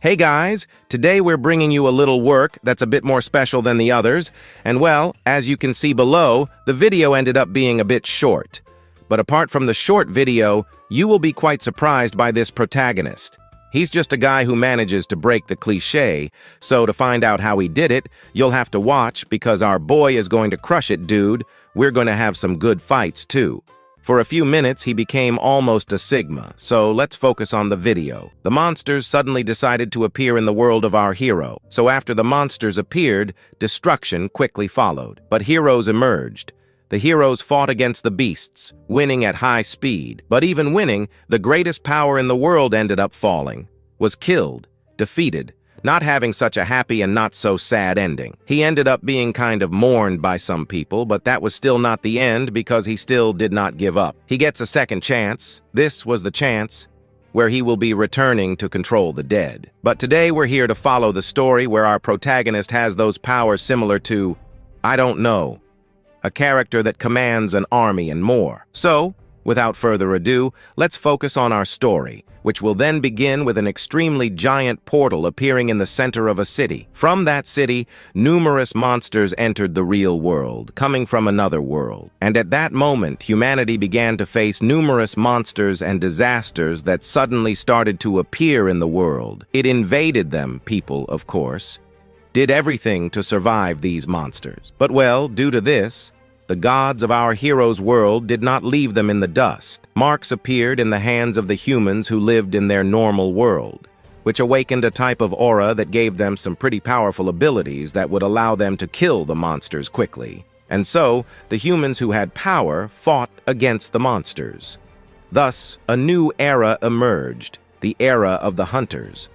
Hey guys, today we're bringing you a little work that's a bit more special than the others, and well, as you can see below, the video ended up being a bit short. But apart from the short video, you will be quite surprised by this protagonist. He's just a guy who manages to break the cliché, so to find out how he did it, you'll have to watch because our boy is going to crush it, dude. We're going to have some good fights too. For a few minutes, he became almost a Sigma, so let's focus on the video. The monsters suddenly decided to appear in the world of our hero, so after the monsters appeared, destruction quickly followed. But heroes emerged. The heroes fought against the beasts, winning at high speed. But even winning, the greatest power in the world ended up falling, was killed, defeated, not having such a happy and not so sad ending. He ended up being kind of mourned by some people, but that was still not the end because he still did not give up. He gets a second chance. This was the chance where he will be returning to control the dead. But today we're here to follow the story where our protagonist has those powers similar to, I don't know, a character that commands an army and more. So, without further ado, let's focus on our story, which will then begin with an extremely giant portal appearing in the center of a city. From that city, numerous monsters entered the real world, coming from another world. And at that moment, humanity began to face numerous monsters and disasters that suddenly started to appear in the world. It invaded them, people, of course, did everything to survive these monsters. But well, due to this, the gods of our hero's world did not leave them in the dust. Marks appeared in the hands of the humans who lived in their normal world, which awakened a type of aura that gave them some pretty powerful abilities that would allow them to kill the monsters quickly. And so, the humans who had power fought against the monsters. Thus, a new era emerged, the era of the hunters.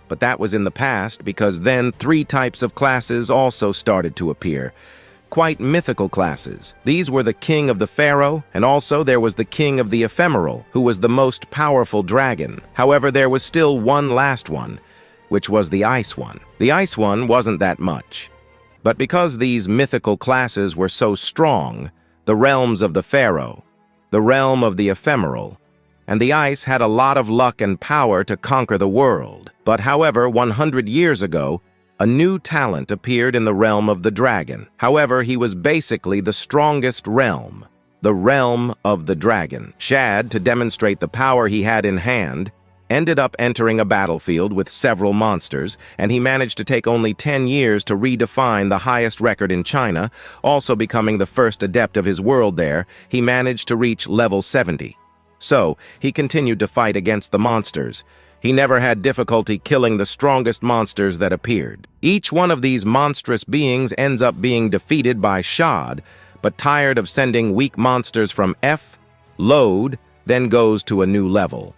But that was in the past because then 3 types of classes also started to appear. Quite mythical classes. These were the king of the pharaoh, and also there was the king of the ephemeral, who was the most powerful dragon. However, there was still one last one, which was the ice one. The ice one wasn't that much. But because these mythical classes were so strong, the realms of the pharaoh, the realm of the ephemeral, and the ice had a lot of luck and power to conquer the world. But however, 100 years ago, a new talent appeared in the realm of the dragon. However, he was basically the strongest realm, the realm of the dragon. Shad, to demonstrate the power he had in hand, ended up entering a battlefield with several monsters, and he managed to take only 10 years to redefine the highest record in China, also becoming the first adept of his world there. He managed to reach level 70. So, he continued to fight against the monsters. He never had difficulty killing the strongest monsters that appeared. Each one of these monstrous beings ends up being defeated by Shad, but tired of sending weak monsters from load, then goes to a new level.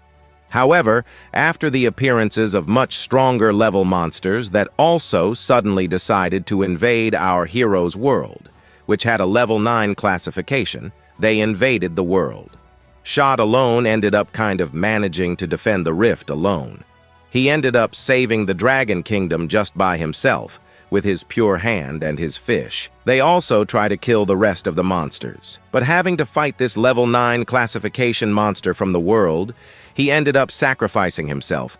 However, after the appearances of much stronger level monsters that also suddenly decided to invade our hero's world, which had a level 9 classification, they invaded the world. Shad alone ended up kind of managing to defend the rift alone. He ended up saving the Dragon Kingdom just by himself, with his pure hand and his fish. They also try to kill the rest of the monsters. But having to fight this level 9 classification monster from the world, he ended up sacrificing himself,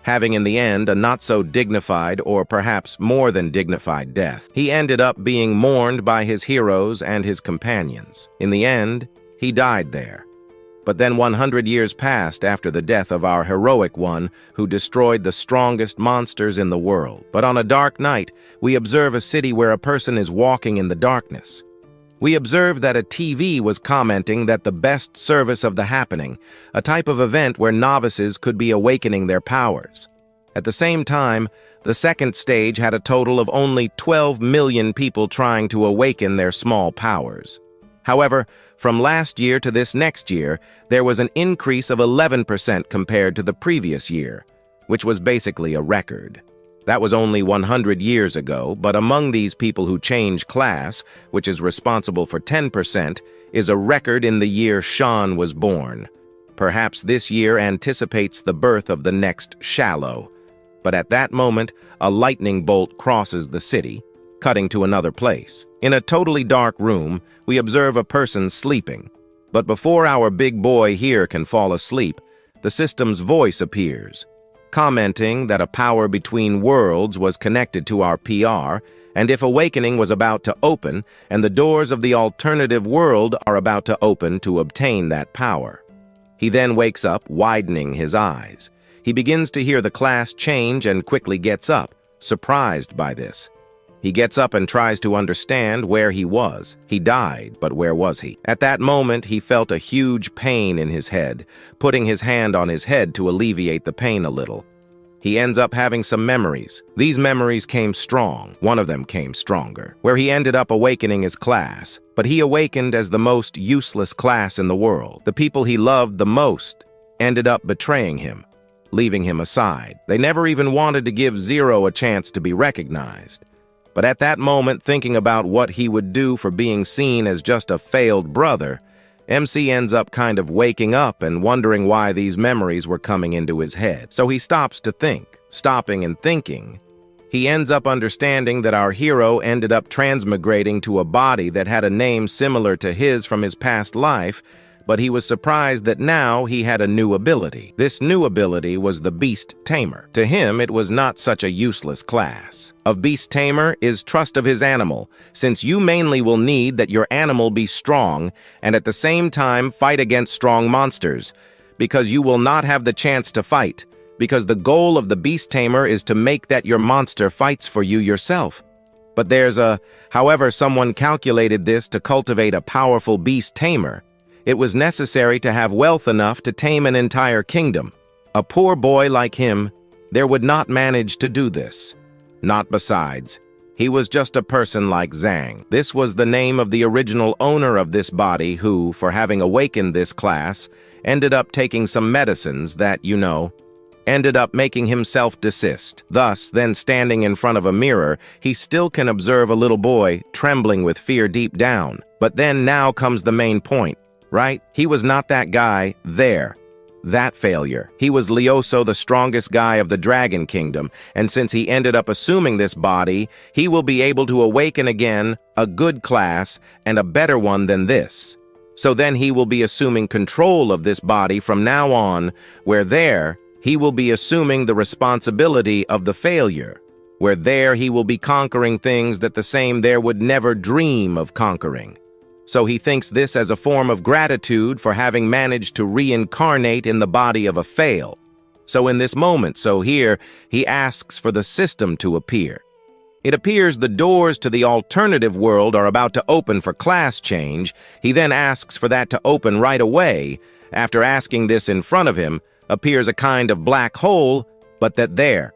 having in the end a not-so-dignified or perhaps more than dignified death. He ended up being mourned by his heroes and his companions. In the end, he died there. But then 100 years passed after the death of our heroic one who destroyed the strongest monsters in the world. But on a dark night, we observe a city where a person is walking in the darkness. We observe that a TV was commenting that the best service of the happening, a type of event where novices could be awakening their powers. At the same time, the second stage had a total of only 12 million people trying to awaken their small powers. However, from last year to this next year, there was an increase of 11% compared to the previous year, which was basically a record. That was only 100 years ago, but among these people who change class, which is responsible for 10%, is a record in the year Sean was born. Perhaps this year anticipates the birth of the next Shallow. But at that moment, a lightning bolt crosses the city, cutting to another place. In a totally dark room, we observe a person sleeping. But before our big boy here can fall asleep, the system's voice appears. commenting that a power between worlds was connected to our PR, and if awakening was about to open, and the doors of the alternative world are about to open to obtain that power. He then wakes up, widening his eyes. He begins to hear the class change and quickly gets up, surprised by this. He gets up and tries to understand where he was. He died, but where was he? At that moment, he felt a huge pain in his head, putting his hand on his head to alleviate the pain a little. He ends up having some memories. These memories came strong. One of them came stronger, where he ended up awakening his class. But he awakened as the most useless class in the world. The people he loved the most ended up betraying him, leaving him aside. They never even wanted to give Zero a chance to be recognized. But at that moment, thinking about what he would do for being seen as just a failed brother, MC ends up kind of waking up and wondering why these memories were coming into his head. So he stops to think. Stopping and thinking, he ends up understanding that our hero ended up transmigrating to a body that had a name similar to his from his past life, but he was surprised that now he had a new ability. This new ability was the Beast Tamer. To him, it was not such a useless class. Of Beast Tamer is trust of his animal, since you mainly will need that your animal be strong and at the same time fight against strong monsters, because you will not have the chance to fight, because the goal of the Beast Tamer is to make that your monster fights for you yourself. But however, someone calculated this to cultivate a powerful Beast Tamer. It was necessary to have wealth enough to tame an entire kingdom. A poor boy like him, there would not manage to do this. Not besides. He was just a person like Zhang. This was the name of the original owner of this body who, for having awakened this class, ended up taking some medicines that, ended up making himself desist. Thus, then standing in front of a mirror, he still can observe a little boy trembling with fear deep down. But then now comes the main point. Right? He was not that guy there. That failure. He was Lioso, the strongest guy of the Dragon Kingdom, and since he ended up assuming this body, he will be able to awaken again a good class and a better one than this. So then he will be assuming control of this body from now on, where there, he will be assuming the responsibility of the failure, where there he will be conquering things that the same there would never dream of conquering. So he thinks this as a form of gratitude for having managed to reincarnate in the body of a fail. So in this moment, here, he asks for the system to appear. It appears the doors to the alternative world are about to open for class change. He then asks for that to open right away. After asking this in front of him, appears a kind of black hole, but that there.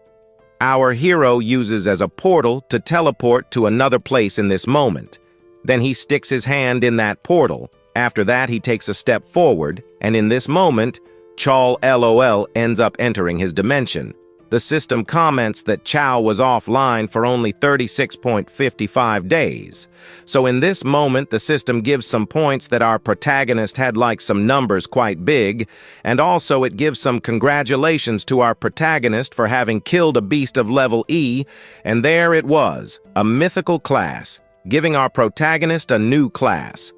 Our hero uses as a portal to teleport to another place in this moment. Then he sticks his hand in that portal. After that, he takes a step forward, and in this moment, Chal LOL ends up entering his dimension. The system comments that Chow was offline for only 36.55 days. So in this moment, the system gives some points that our protagonist had like some numbers quite big, and also it gives some congratulations to our protagonist for having killed a beast of level E, and there it was, a mythical class, giving our protagonist a new class.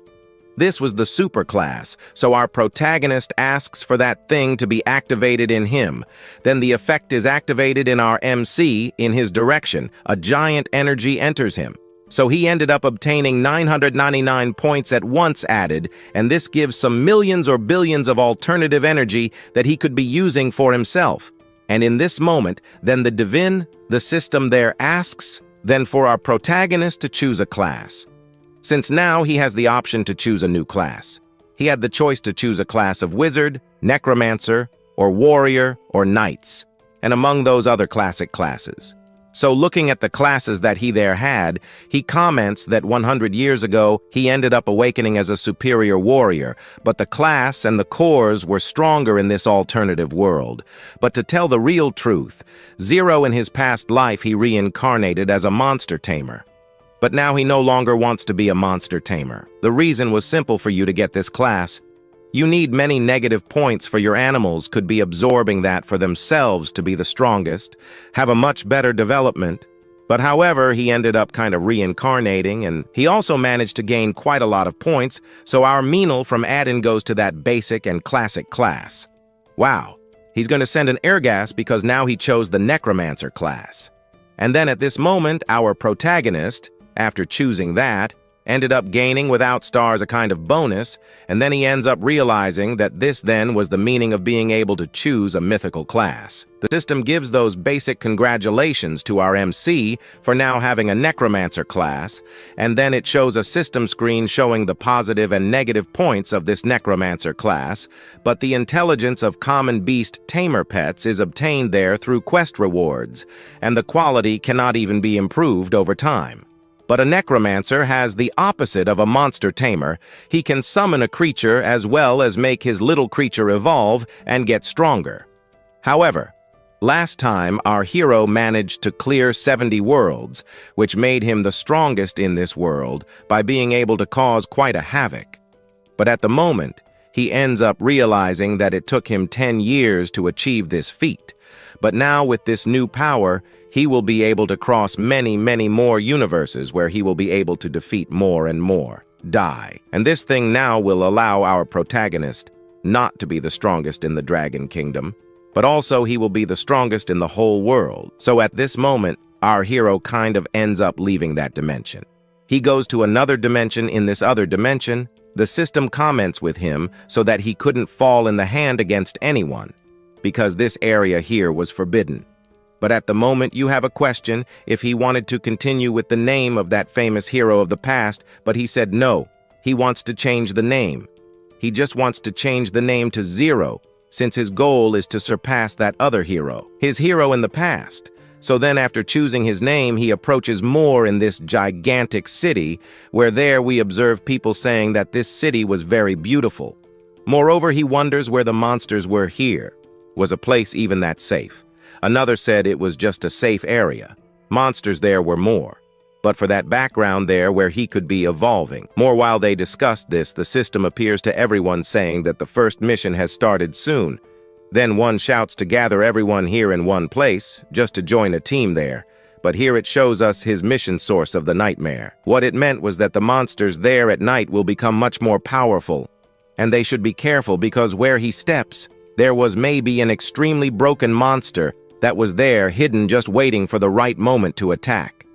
This was the super class, so our protagonist asks for that thing to be activated in him. Then the effect is activated in our MC in his direction. A giant energy enters him. So he ended up obtaining 999 points at once added, and this gives some millions or billions of alternative energy that he could be using for himself. And in this moment, then the system there asks, then for our protagonist to choose a class. Since now he has the option to choose a new class. He had the choice to choose a class of wizard, necromancer, or warrior, or knights, and among those other classic classes. So looking at the classes that he there had, he comments that 100 years ago, he ended up awakening as a superior warrior, but the class and the cores were stronger in this alternative world. But to tell the real truth, Zero in his past life he reincarnated as a monster tamer. But now he no longer wants to be a monster tamer. The reason was simple for you to get this class. You need many negative points for your animals could be absorbing that for themselves to be the strongest, have a much better development. But however, he ended up kind of reincarnating, and he also managed to gain quite a lot of points, so our Meenal from Adin goes to that basic and classic class. Wow, He's going to send an air gas because now he chose the Necromancer class. And then at this moment, our protagonist, after choosing that, ended up gaining without stars a kind of bonus, and then he ends up realizing that this then was the meaning of being able to choose a mythical class. The system gives those basic congratulations to our MC for now having a Necromancer class, and then it shows a system screen showing the positive and negative points of this Necromancer class, but the intelligence of common beast Tamer pets is obtained there through quest rewards, and the quality cannot even be improved over time. But a Necromancer has the opposite of a monster tamer. He can summon a creature as well as make his little creature evolve and get stronger. However, last time our hero managed to clear 70 worlds, which made him the strongest in this world by being able to cause quite a havoc. But at the moment, he ends up realizing that it took him 10 years to achieve this feat. But now with this new power, he will be able to cross many, many more universes where he will be able to defeat more and more, die. And this thing now will allow our protagonist not to be the strongest in the Dragon Kingdom, but also he will be the strongest in the whole world. So at this moment, our hero kind of ends up leaving that dimension. He goes to another dimension in this other dimension. The system comments with him so that he couldn't fall in the hand against anyone, because this area here was forbidden. But at the moment you have a question if he wanted to continue with the name of that famous hero of the past, but he said no, he wants to change the name. He just wants to change the name to Zero, since his goal is to surpass that other hero, his hero in the past. So then after choosing his name, he approaches more in this gigantic city, where there we observe people saying that this city was very beautiful. Moreover, he wonders where the monsters were here. Was a place even that safe? Another said it was just a safe area. Monsters there were more. But for that background there where he could be evolving. More while they discussed this, the system appears to everyone saying that the first mission has started soon. Then one shouts to gather everyone here in one place, just to join a team there. But here it shows us his mission source of the nightmare. What it meant was that the monsters there at night will become much more powerful. And they should be careful because where he steps, there was maybe an extremely broken monster that was there hidden just waiting for the right moment to attack.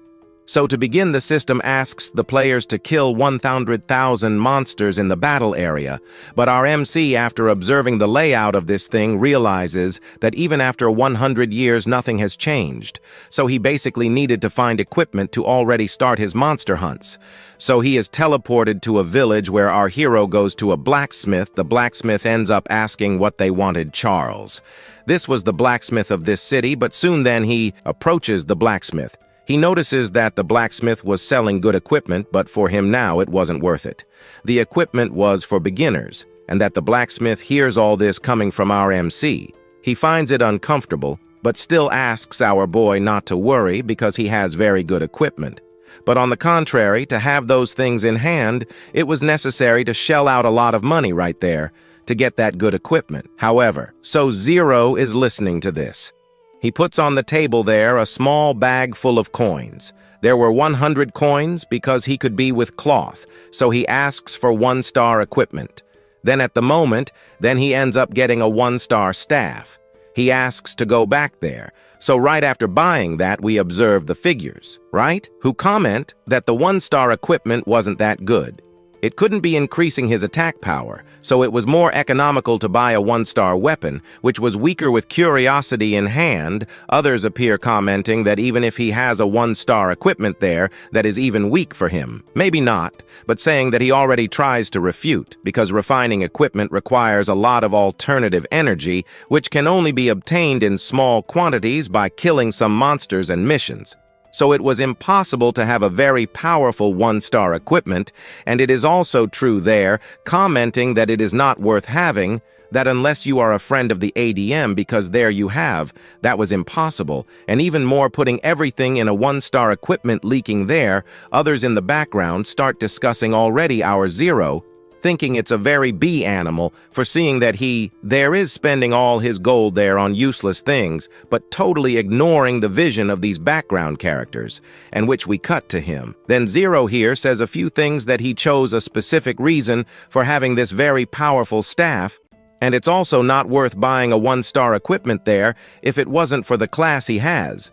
So to begin, the system asks the players to kill 100,000 monsters in the battle area, but our MC, after observing the layout of this thing, realizes that even after 100 years nothing has changed, so he basically needed to find equipment to already start his monster hunts. So he is teleported to a village where our hero goes to a blacksmith. The blacksmith ends up asking what they wanted Charles. This was the blacksmith of this city, but soon then he approaches the blacksmith. He notices that the blacksmith was selling good equipment, but for him now it wasn't worth it. The equipment was for beginners, and that the blacksmith hears all this coming from our MC. He finds it uncomfortable, but still asks our boy not to worry because he has very good equipment. But on the contrary, to have those things in hand, it was necessary to shell out a lot of money right there to get that good equipment. However, so Zero is listening to this. He puts on the table there a small bag full of coins. There were 100 coins because he could be with cloth, so he asks for 1-star equipment. Then at the moment, then he ends up getting a 1-star staff. He asks to go back there. So right after buying that, we observe the figures, right? Who comment that the 1-star equipment wasn't that good. It couldn't be increasing his attack power, so it was more economical to buy a 1-star weapon, which was weaker with curiosity in hand. Others appear commenting that even if he has a 1-star equipment there, that is even weak for him. Maybe not, but saying that he already tries to refute, because refining equipment requires a lot of alternative energy, which can only be obtained in small quantities by killing some monsters and missions. So it was impossible to have a very powerful 1-star equipment, and it is also true there, commenting that it is not worth having, that unless you are a friend of the ADM, because there you have, that was impossible, and even more putting everything in a 1-star equipment leaking there. Others in the background start discussing already our Zero, thinking it's a very B animal for seeing that there is spending all his gold there on useless things, but totally ignoring the vision of these background characters, and which we cut to him. Then Zero here says a few things that he chose a specific reason for having this very powerful staff, And it's also not worth buying a 1-star equipment there if it wasn't for the class he has.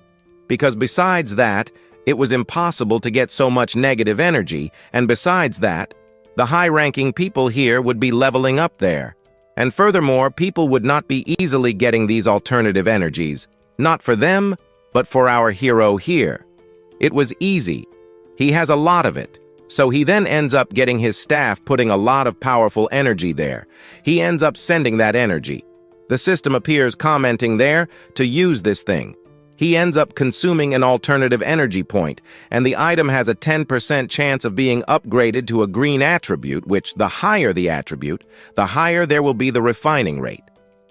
Because besides that, it was impossible to get so much negative energy, and besides that, the high-ranking people here would be leveling up there. And furthermore, people would not be easily getting these alternative energies. Not for them, but for our hero here. It was easy. He has a lot of it. So he then ends up getting his staff putting a lot of powerful energy there. He ends up sending that energy. The system appears commenting there to use this thing. He ends up consuming an alternative energy point, and the item has a 10% chance of being upgraded to a green attribute, which the higher the attribute, the higher there will be the refining rate.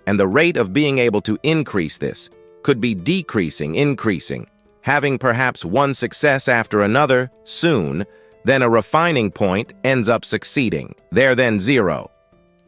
And the rate of being able to increase this could be decreasing, increasing, having perhaps one success after another, soon, then a refining point ends up succeeding. There then 0.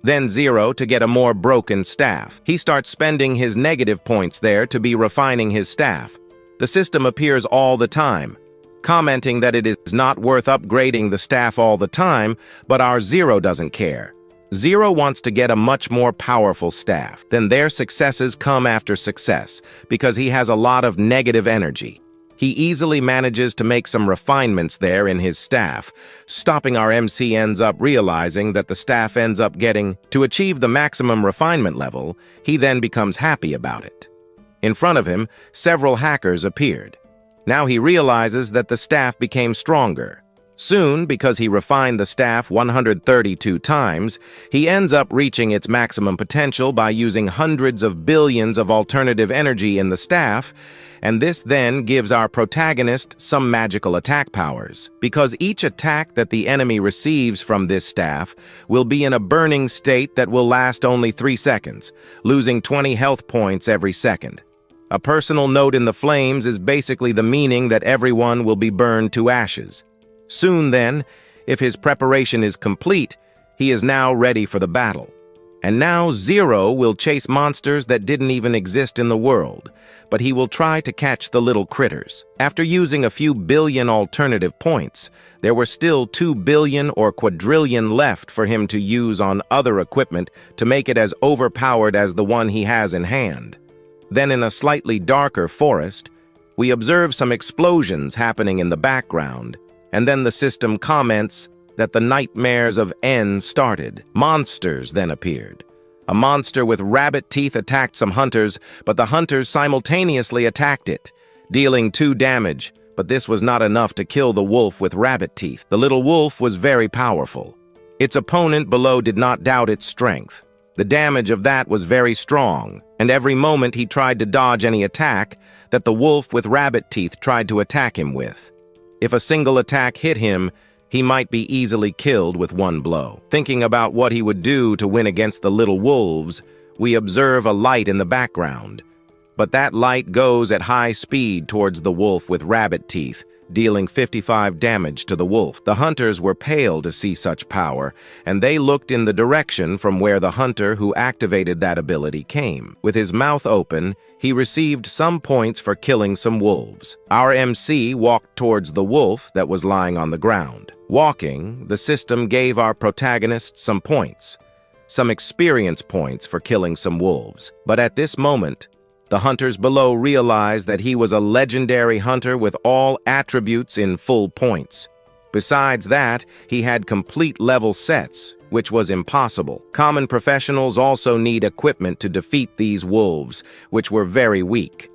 Then 0 to get a more broken staff. He starts spending his negative points there to be refining his staff. The system appears all the time, commenting that it is not worth upgrading the staff all the time, but our 0 doesn't care. 0 wants to get a much more powerful staff. Then their successes come after success, because he has a lot of negative energy. He easily manages to make some refinements there in his staff. Stopping our MC ends up realizing that the staff ends up getting to achieve the maximum refinement level. He then becomes happy about it. In front of him, several hackers appeared. Now he realizes that the staff became stronger. Soon, because he refined the staff 132 times, he ends up reaching its maximum potential by using hundreds of billions of alternative energy in the staff, and this then gives our protagonist some magical attack powers, because each attack that the enemy receives from this staff will be in a burning state that will last only 3 seconds, losing 20 health points every second. A personal note in the flames is basically the meaning that everyone will be burned to ashes. Soon then, if his preparation is complete, he is now ready for the battle. And now 0 will chase monsters that didn't even exist in the world, but he will try to catch the little critters. After using a few billion alternative points, there were still 2 billion or quadrillion left for him to use on other equipment to make it as overpowered as the one he has in hand. Then in a slightly darker forest, we observe some explosions happening in the background, and then the system comments that the nightmares of N started. Monsters then appeared. A monster with rabbit teeth attacked some hunters, but the hunters simultaneously attacked it, dealing 2 damage, but this was not enough to kill the wolf with rabbit teeth. The little wolf was very powerful. Its opponent below did not doubt its strength. The damage of that was very strong, and every moment he tried to dodge any attack that the wolf with rabbit teeth tried to attack him with. If a single attack hit him, he might be easily killed with 1 blow. Thinking about what he would do to win against the little wolves, we observe a light in the background. But that light goes at high speed towards the wolf with rabbit teeth, dealing 55 damage to the wolf. The hunters were pale to see such power, and they looked in the direction from where the hunter who activated that ability came. With his mouth open, he received some points for killing some wolves. Our MC walked towards the wolf that was lying on the ground. Walking, the system gave our protagonist some points, some experience points for killing some wolves. But at this moment, the hunters below realized that he was a legendary hunter with all attributes in full points. Besides that, he had complete level sets, which was impossible. Common professionals also need equipment to defeat these wolves, which were very weak.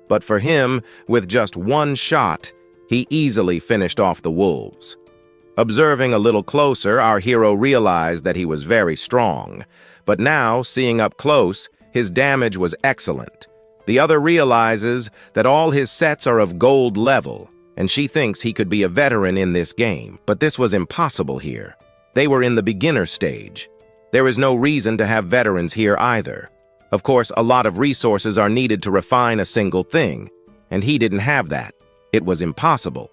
But for him, with just 1 shot, he easily finished off the wolves. Observing a little closer, our hero realized that he was very strong. But now, seeing up close, his damage was excellent. The other realizes that all his sets are of gold level, and she thinks he could be a veteran in this game. But this was impossible here. They were in the beginner stage. There is no reason to have veterans here either. Of course, a lot of resources are needed to refine a single thing, and he didn't have that. It was impossible.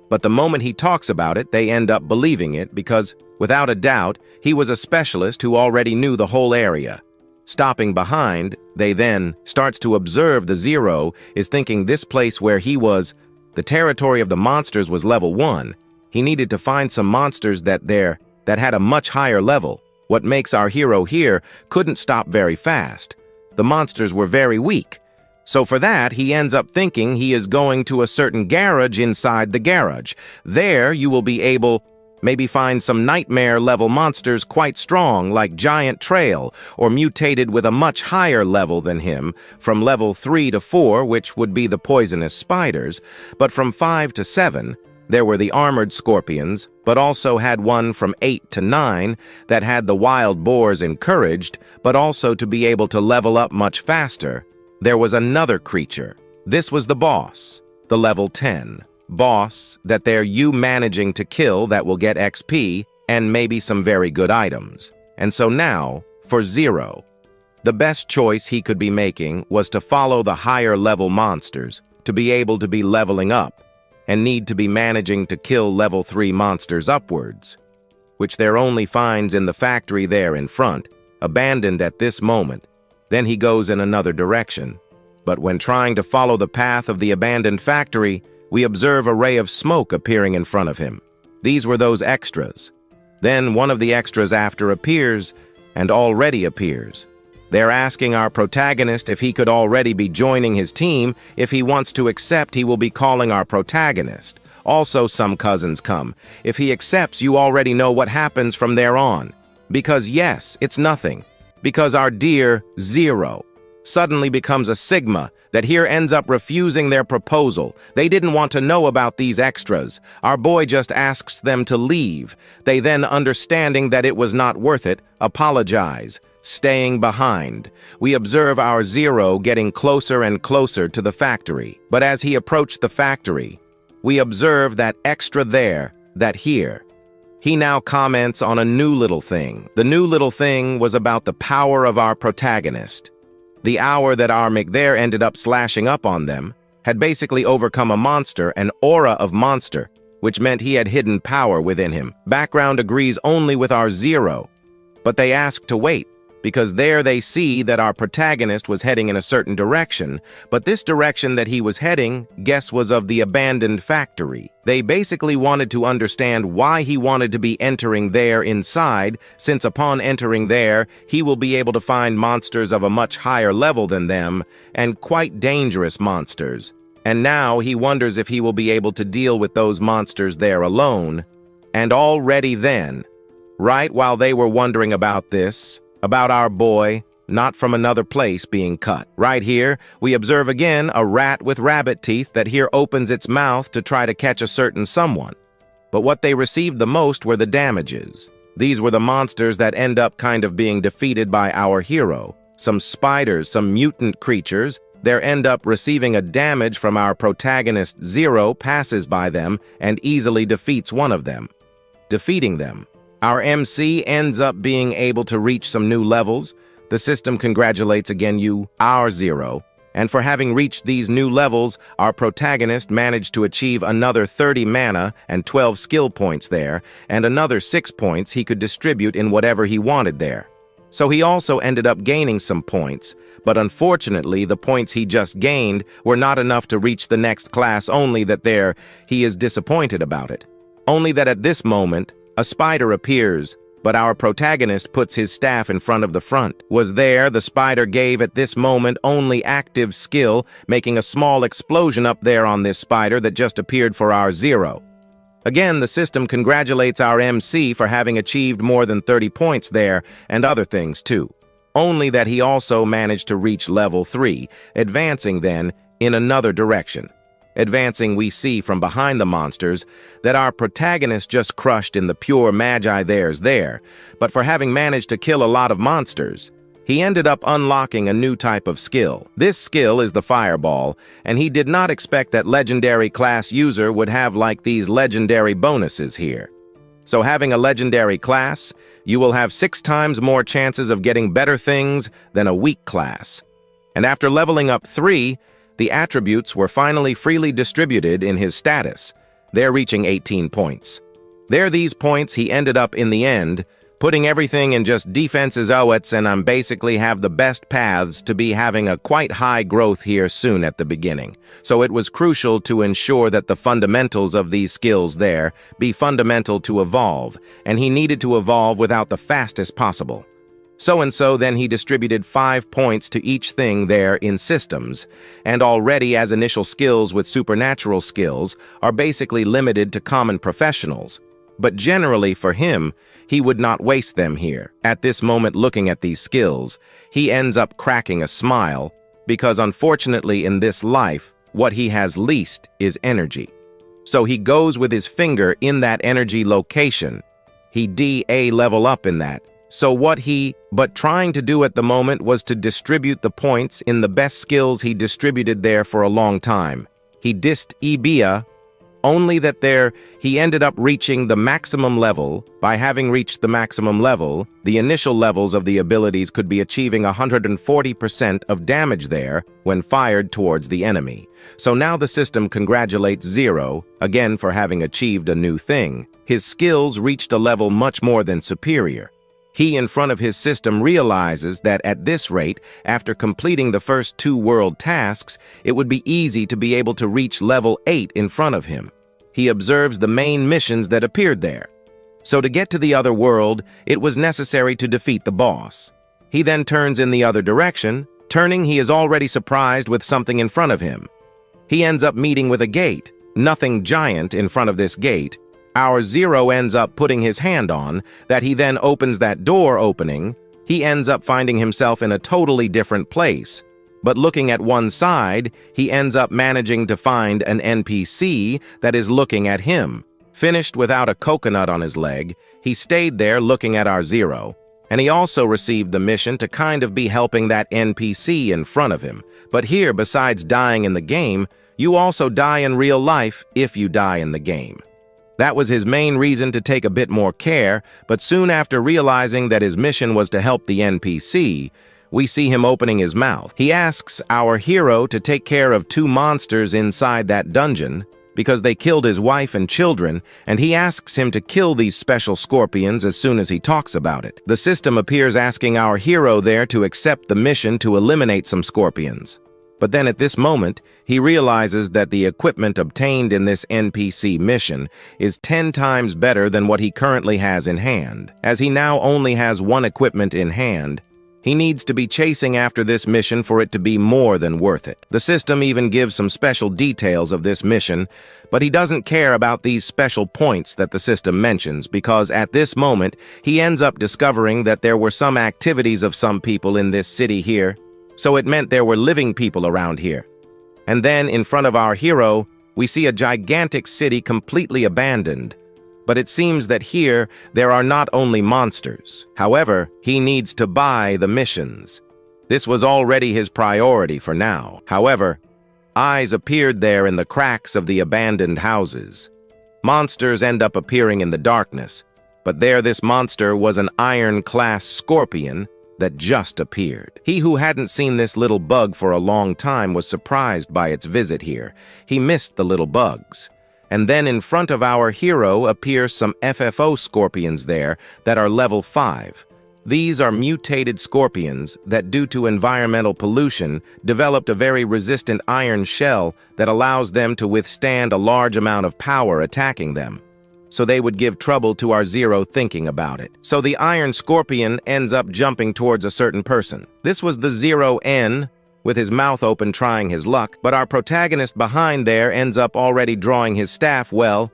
But the moment he talks about it, they end up believing it because, without a doubt, he was a specialist who already knew the whole area. Stopping behind, they then starts to observe the 0 is thinking this place where he was, the territory of the monsters was level 1. He needed to find some monsters that had a much higher level. What makes our hero here couldn't stop very fast. The monsters were very weak. So for that, he ends up thinking he is going to a certain garage inside the garage. There, you will be able maybe find some nightmare-level monsters quite strong, like Giant Trail, or mutated with a much higher level than him, from level 3 to 4, which would be the poisonous spiders, but from 5 to 7, there were the armored scorpions, but also had one from 8 to 9 that had the wild boars encouraged, but also to be able to level up much faster. There was another creature. This was the boss, the level 10. Boss that they're you managing to kill that will get XP and maybe some very good items. And so now, for Zero, the best choice he could be making was to follow the higher level monsters, to be able to be leveling up, and need to be managing to kill level 3 monsters upwards, which there only finds in the factory there in front, abandoned at this moment. Then he goes in another direction. But when trying to follow the path of the abandoned factory, we observe a ray of smoke appearing in front of him. These were those extras. Then one of the extras after appears, and already appears. They're asking our protagonist if he could already be joining his team. If he wants to accept, he will be calling our protagonist. Also, some cousins come. If he accepts, you already know what happens from there on. Because yes, it's nothing. Because our dear Zero suddenly becomes a Sigma that here ends up refusing their proposal. They didn't want to know about these extras. Our boy just asks them to leave. They then, understanding that it was not worth it, apologize, staying behind. We observe our Zero getting closer and closer to the factory. But as he approached the factory, we observe that extra there, that here. He now comments on a new little thing. The new little thing was about the power of our protagonist. The hour that our there ended up slashing up on them had basically overcome a monster, an aura of monster, which meant he had hidden power within him. Background agrees only with our Zero, but they ask to wait, because there they see that our protagonist was heading in a certain direction, but this direction that he was heading, guess, was of the abandoned factory. They basically wanted to understand why he wanted to be entering there inside, since upon entering there, he will be able to find monsters of a much higher level than them, and quite dangerous monsters. And now he wonders if he will be able to deal with those monsters there alone. And already then, right while they were wondering about this, about our boy, not from another place, being cut. Right here, we observe again a rat with rabbit teeth that here opens its mouth to try to catch a certain someone. But what they received the most were the damages. These were the monsters that end up kind of being defeated by our hero. Some spiders, some mutant creatures, they end up receiving a damage from our protagonist. Zero passes by them and easily defeats one of them. Defeating them, our MC ends up being able to reach some new levels. The system congratulates again you, our Zero, and for having reached these new levels, our protagonist managed to achieve another 30 mana and 12 skill points there, and another 6 points he could distribute in whatever he wanted there. So he also ended up gaining some points, but unfortunately the points he just gained were not enough to reach the next class, only that there he is disappointed about it. Only that at this moment, a spider appears, but our protagonist puts his staff in front of the front. Was there, the spider gave at this moment only active skill, making a small explosion up there on this spider that just appeared for our Zero. Again, the system congratulates our MC for having achieved more than 30 points there, and other things too. Only that he also managed to reach level 3, advancing then in another direction. Advancing, we see from behind the monsters that our protagonist just crushed in the pure magi there, but for having managed to kill a lot of monsters, he ended up unlocking a new type of skill. This skill is the fireball, and he did not expect that legendary class user would have like these legendary bonuses here. So having a legendary class, you will have 6 times more chances of getting better things than a weak class. And after leveling up 3, the attributes were finally freely distributed in his status, there reaching 18 points. There these points he ended up in the end putting everything in just defenses owets, and I'm basically have the best paths to be having a quite high growth here soon at the beginning. So it was crucial to ensure that the fundamentals of these skills there be fundamental to evolve, and he needed to evolve without the fastest possible. So then he distributed 5 points to each thing there in systems, and already as initial skills with supernatural skills are basically limited to common professionals. But generally for him, he would not waste them here. At this moment looking at these skills, he ends up cracking a smile, because unfortunately in this life, what he has least is energy. So he goes with his finger in that energy location. He DA level up in that. So what he but trying to do at the moment was to distribute the points in the best skills he distributed there for a long time. He dissed Ebia, only that there he ended up reaching the maximum level. By having reached the maximum level, the initial levels of the abilities could be achieving 140% of damage there when fired towards the enemy. So now the system congratulates Zero, again for having achieved a new thing. His skills reached a level much more than superior. He in front of his system realizes that at this rate, after completing the first 2 world tasks, it would be easy to be able to reach level 8 in front of him. He observes the main missions that appeared there. So to get to the other world, it was necessary to defeat the boss. He then turns in the other direction. Turning, he is already surprised with something in front of him. He ends up meeting with a gate, nothing giant in front of this gate. Our Zero ends up putting his hand on, that he then opens that door opening. He ends up finding himself in a totally different place. But looking at one side, he ends up managing to find an NPC that is looking at him. Finished without a coconut on his leg, he stayed there looking at our Zero. And he also received the mission to kind of be helping that NPC in front of him. But here, besides dying in the game, you also die in real life if you die in the game. That was his main reason to take a bit more care, but soon after realizing that his mission was to help the NPC, we see him opening his mouth. He asks our hero to take care of 2 monsters inside that dungeon because they killed his wife and children, and he asks him to kill these special scorpions as soon as he talks about it. The system appears asking our hero there to accept the mission to eliminate some scorpions. But then at this moment, he realizes that the equipment obtained in this NPC mission is 10 times better than what he currently has in hand. As he now only has 1 equipment in hand, he needs to be chasing after this mission for it to be more than worth it. The system even gives some special details of this mission, but he doesn't care about these special points that the system mentions because at this moment, he ends up discovering that there were some activities of some people in this city here. So it meant there were living people around here. And then, in front of our hero, we see a gigantic city completely abandoned. But it seems that here, there are not only monsters. However, he needs to buy the missions. This was already his priority for now. However, eyes appeared there in the cracks of the abandoned houses. Monsters end up appearing in the darkness. But there this monster was an iron-class scorpion that just appeared. He who hadn't seen this little bug for a long time was surprised by its visit here. He missed the little bugs. And then in front of our hero appear some FFO scorpions there that are level 5. These are mutated scorpions that, due to environmental pollution, developed a very resistant iron shell that allows them to withstand a large amount of power attacking them. So they would give trouble to our Zero thinking about it. So the iron scorpion ends up jumping towards a certain person. This was the Zero N, with his mouth open trying his luck, but our protagonist behind there ends up already drawing his staff well.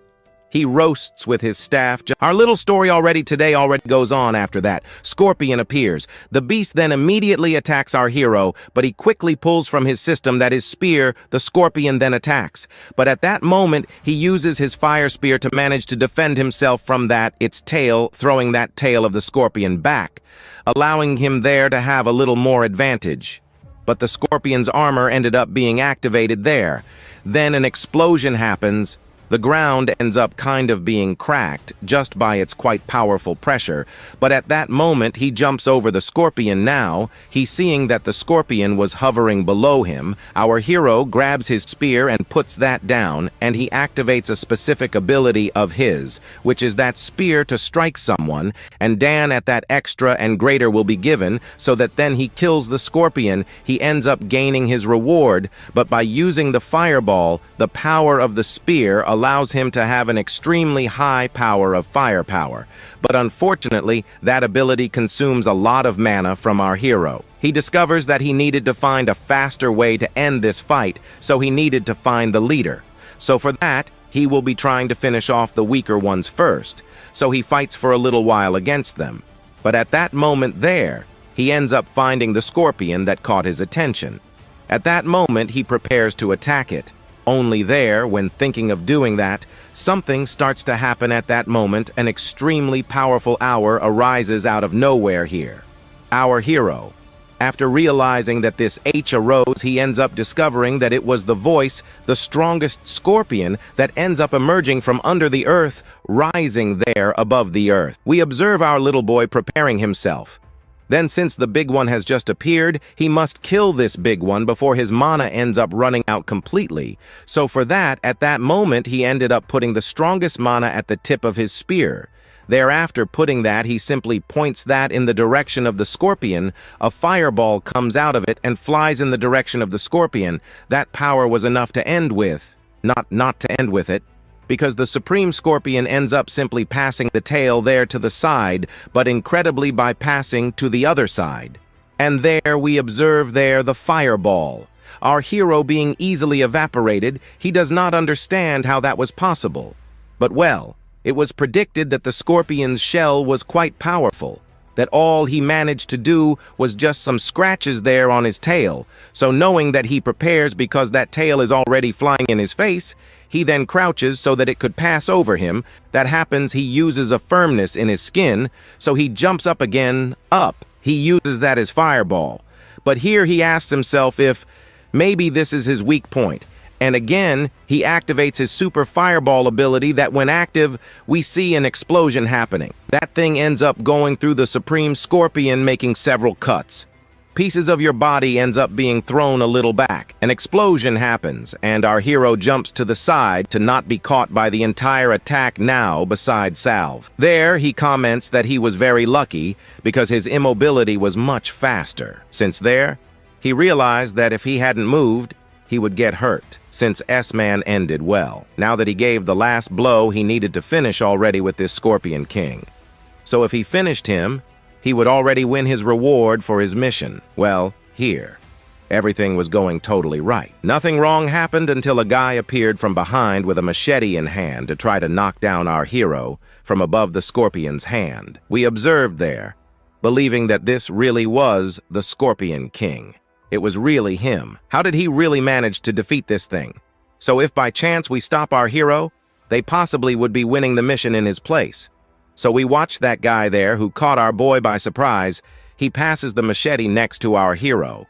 He roasts with his staff. Our little story already goes on after that. Scorpion appears. The beast then immediately attacks our hero, but he quickly pulls from his system that his spear, the scorpion then attacks. But at that moment, he uses his fire spear to manage to defend himself from that, its tail, throwing that tail of the scorpion back, allowing him there to have a little more advantage. But the scorpion's armor ended up being activated there. Then an explosion happens, The ground ends up kind of being cracked just by its quite powerful pressure, but at that moment he jumps over the scorpion. Now, he's seeing that the scorpion was hovering below him. Our hero grabs his spear and puts that down, and he activates a specific ability of his, which is that spear to strike someone, and Dan at that extra and greater will be given, so that then he kills the scorpion. He ends up gaining his reward, but by using the fireball, the power of the spear allows him to have an extremely high power of firepower. But unfortunately, that ability consumes a lot of mana from our hero. He discovers that he needed to find a faster way to end this fight, so he needed to find the leader. So for that, he will be trying to finish off the weaker ones first. So he fights for a little while against them. But at that moment there, he ends up finding the scorpion that caught his attention. At that moment, he prepares to attack it. Only there, when thinking of doing that, something starts to happen at that moment. An extremely powerful hour arises out of nowhere here. Our hero, after realizing that this H arose, he ends up discovering that it was the voice, the strongest scorpion, that ends up emerging from under the earth, rising there above the earth. We observe our little boy preparing himself. Then, since the big one has just appeared, he must kill this big one before his mana ends up running out completely. So for that, at that moment, he ended up putting the strongest mana at the tip of his spear. Thereafter putting that, he simply points that in the direction of the scorpion. A fireball comes out of it and flies in the direction of the scorpion. That power was enough to end with, not to end with it, because the Supreme Scorpion ends up simply passing the tail there to the side, but incredibly by passing to the other side. And there we observe there the fireball. Our hero being easily evaporated, he does not understand how that was possible. But well, it was predicted that the scorpion's shell was quite powerful, that all he managed to do was just some scratches there on his tail. So knowing that he prepares because that tail is already flying in his face, he then crouches so that it could pass over him. That happens, he uses a firmness in his skin, so he jumps up again, up. He uses that as fireball. But here he asks himself if maybe this is his weak point. And again, he activates his super fireball ability that when active, we see an explosion happening. That thing ends up going through the Supreme Scorpion, making several cuts. Pieces of your body ends up being thrown a little back. An explosion happens, and our hero jumps to the side to not be caught by the entire attack now besides salve. There, he comments that he was very lucky because his immobility was much faster. Since there, he realized that if he hadn't moved, he would get hurt, since S-Man ended well. Now that he gave the last blow, he needed to finish already with this Scorpion King. So if he finished him, he would already win his reward for his mission. Well, here, everything was going totally right. Nothing wrong happened until a guy appeared from behind with a machete in hand to try to knock down our hero from above the Scorpion's hand. We observed there, believing that this really was the Scorpion King. It was really him. How did he really manage to defeat this thing? So if by chance we stop our hero, they possibly would be winning the mission in his place. So we watched that guy there who caught our boy by surprise. He passes the machete next to our hero.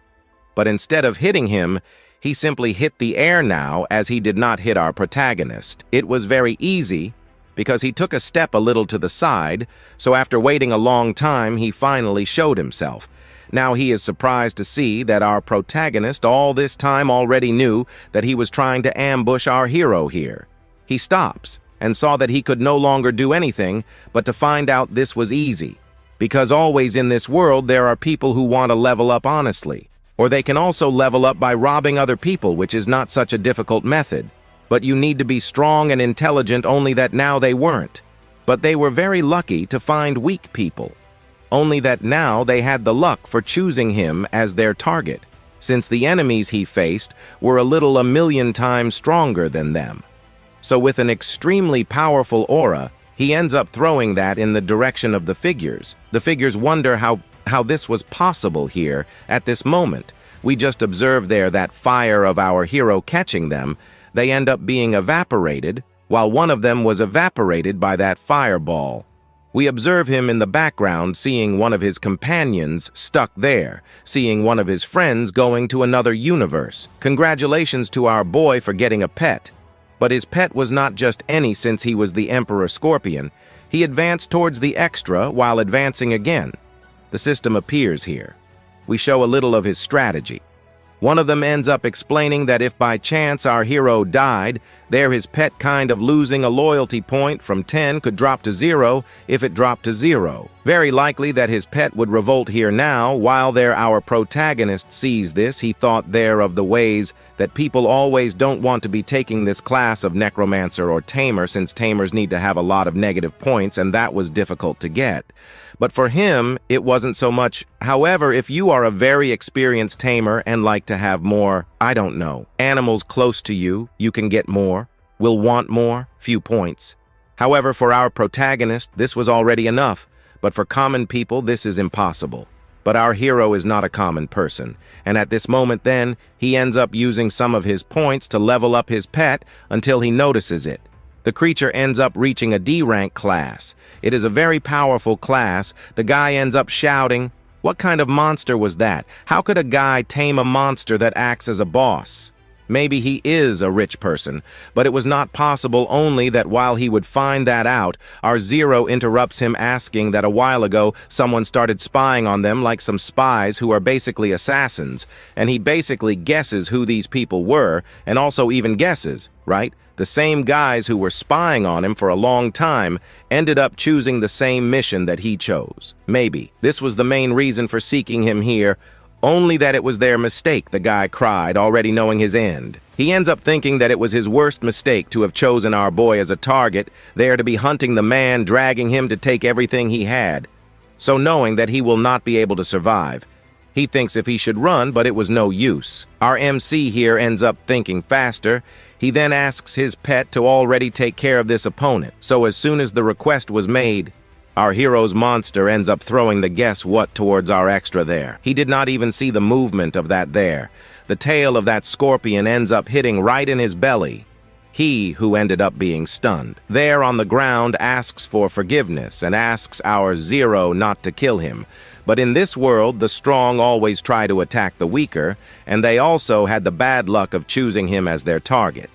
But instead of hitting him, he simply hit the air now, as he did not hit our protagonist. It was very easy because he took a step a little to the side, so after waiting a long time, he finally showed himself. Now he is surprised to see that our protagonist all this time already knew that he was trying to ambush our hero here. He stops and saw that he could no longer do anything but to find out this was easy. Because always in this world there are people who want to level up honestly. Or they can also level up by robbing other people, which is not such a difficult method. But you need to be strong and intelligent, only that now they weren't. But they were very lucky to find weak people. Only that now they had the luck for choosing him as their target, since the enemies he faced were a million times stronger than them. So with an extremely powerful aura, he ends up throwing that in the direction of the figures. The figures wonder how this was possible here at this moment. We just observed there that fire of our hero catching them. They end up being evaporated, while one of them was evaporated by that fireball. We observe him in the background seeing one of his companions stuck there, seeing one of his friends going to another universe. Congratulations to our boy for getting a pet. But his pet was not just any, since he was the Emperor Scorpion. He advanced towards the extra while advancing again. The system appears here. We show a little of his strategy. One of them ends up explaining that if by chance our hero died, there his pet kind of losing a loyalty point from 10 could drop to 0 if it dropped to 0. Very likely that his pet would revolt here now. While there our protagonist sees this, he thought there of the ways that people always don't want to be taking this class of Necromancer or Tamer, since Tamers need to have a lot of negative points, and that was difficult to get. But for him, it wasn't so much. However, if you are a very experienced tamer and like to have more, I don't know, animals close to you, you can get more, will want more, few points. However, for our protagonist, this was already enough, but for common people, this is impossible. But our hero is not a common person, and at this moment then, he ends up using some of his points to level up his pet until he notices it. The creature ends up reaching a D rank class. It is a very powerful class. The guy ends up shouting, "What kind of monster was that? How could a guy tame a monster that acts as a boss?" Maybe he is a rich person, but it was not possible. Only that while he would find that out, our Zero interrupts him, asking that a while ago someone started spying on them, like some spies who are basically assassins, and he basically guesses who these people were, and also even guesses, right? The same guys who were spying on him for a long time ended up choosing the same mission that he chose. Maybe this was the main reason for seeking him here, only that it was their mistake, the guy cried, already knowing his end. He ends up thinking that it was his worst mistake to have chosen our boy as a target, there to be hunting the man, dragging him to take everything he had. So knowing that he will not be able to survive, he thinks if he should run, but it was no use. Our MC here ends up thinking faster. He then asks his pet to already take care of this opponent. So as soon as the request was made, our hero's monster ends up throwing the guess what towards our extra there. He did not even see the movement of that there. The tail of that scorpion ends up hitting right in his belly. He, who ended up being stunned, there on the ground, asks for forgiveness and asks our Zero not to kill him. But in this world, the strong always try to attack the weaker, and they also had the bad luck of choosing him as their target.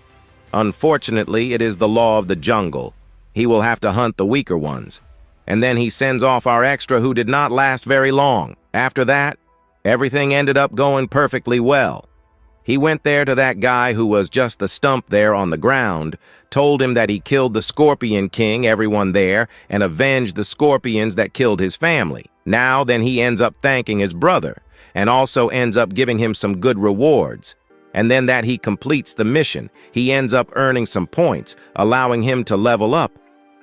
Unfortunately, it is the law of the jungle. He will have to hunt the weaker ones. And then he sends off our extra, who did not last very long. After that, everything ended up going perfectly well. He went there to that guy who was just the stump there on the ground, told him that he killed the Scorpion King, everyone there, and avenged the scorpions that killed his family. Now then he ends up thanking his brother, and also ends up giving him some good rewards. And then that he completes the mission, he ends up earning some points, allowing him to level up.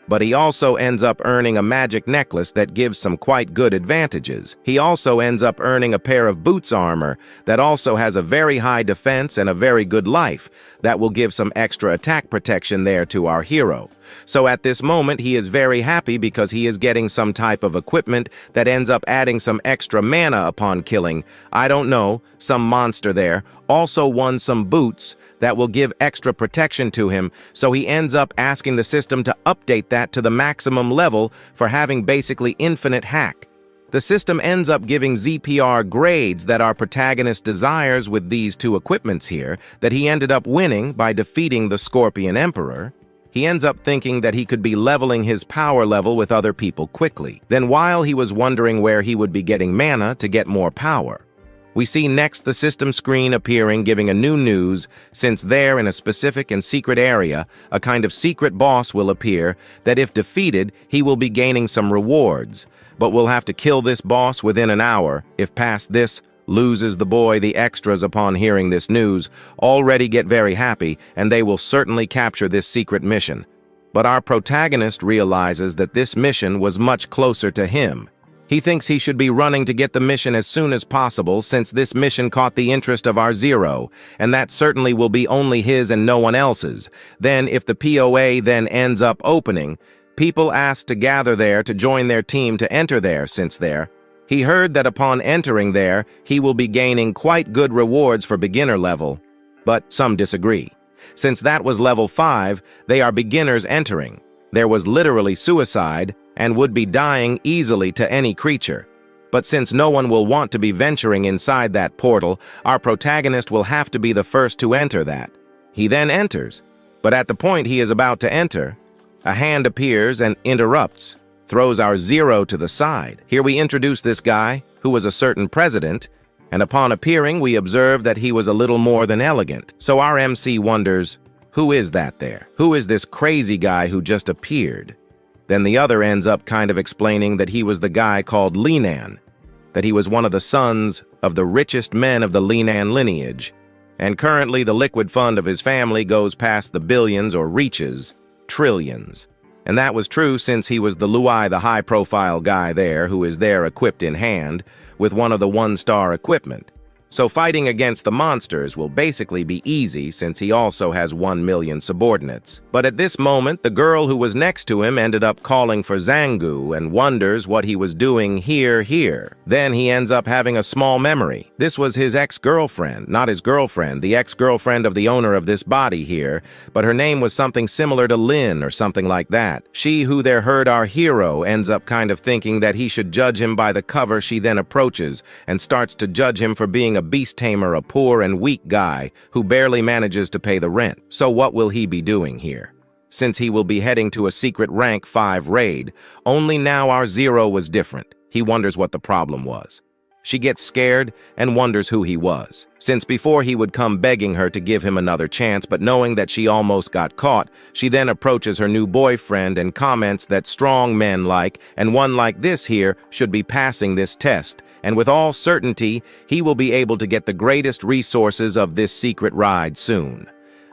But he also ends up earning a magic necklace that gives some quite good advantages. He also ends up earning a pair of boots armor that also has a very high defense and a very good life that will give some extra attack protection there to our hero. So at this moment he is very happy because he is getting some type of equipment that ends up adding some extra mana upon killing, I don't know, some monster there. Also won some boots that will give extra protection to him, so he ends up asking the system to update that to the maximum level for having basically infinite hack. The system ends up giving ZPR grades that our protagonist desires with these two equipments here that he ended up winning by defeating the Scorpion Emperor. He ends up thinking that he could be leveling his power level with other people quickly. Then while he was wondering where he would be getting mana to get more power, we see next the system screen appearing, giving a new news, since there in a specific and secret area, a kind of secret boss will appear that if defeated, he will be gaining some rewards, but will have to kill this boss within an hour. If past this, loses the boy. The extras upon hearing this news already get very happy, and they will certainly capture this secret mission. But our protagonist realizes that this mission was much closer to him. He thinks he should be running to get the mission as soon as possible, since this mission caught the interest of our Zero, and that certainly will be only his and no one else's. Then, if the POA then ends up opening, people ask to gather there to join their team to enter there, since there. He heard that upon entering there, he will be gaining quite good rewards for beginner level. But some disagree. Since that was level 5, they are beginners entering. There was literally suicide, and would be dying easily to any creature. But since no one will want to be venturing inside that portal, our protagonist will have to be the first to enter that. He then enters. But at the point he is about to enter, a hand appears and interrupts, throws our zero to the side. Here we introduce this guy, who was a certain president, and upon appearing we observe that he was a little more than elegant. So our MC wonders, who is that there? Who is this crazy guy who just appeared? Then the other ends up kind of explaining that he was the guy called Linan, that he was one of the sons of the richest men of the Linan lineage, and currently the liquid fund of his family goes past the billions or reaches trillions. And that was true since he was the Luai, the high-profile guy there, who is there equipped in hand with one of the one-star equipment. So fighting against the monsters will basically be easy since he also has 1 million subordinates. But at this moment, the girl who was next to him ended up calling for Zangu and wonders what he was doing here. Then he ends up having a small memory. This was his ex-girlfriend, not his girlfriend, the ex-girlfriend of the owner of this body here, but her name was something similar to Lin or something like that. She who there heard our hero ends up kind of thinking that he should judge him by the cover. She then approaches and starts to judge him for being a beast tamer, a poor and weak guy who barely manages to pay the rent. So what will he be doing here? Since he will be heading to a secret rank 5 raid, only now our zero was different. He wonders what the problem was. She gets scared and wonders who he was, since before he would come begging her to give him another chance, but knowing that she almost got caught, she then approaches her new boyfriend and comments that strong men like, and one like this here, should be passing this test, and with all certainty, he will be able to get the greatest resources of this secret ride soon.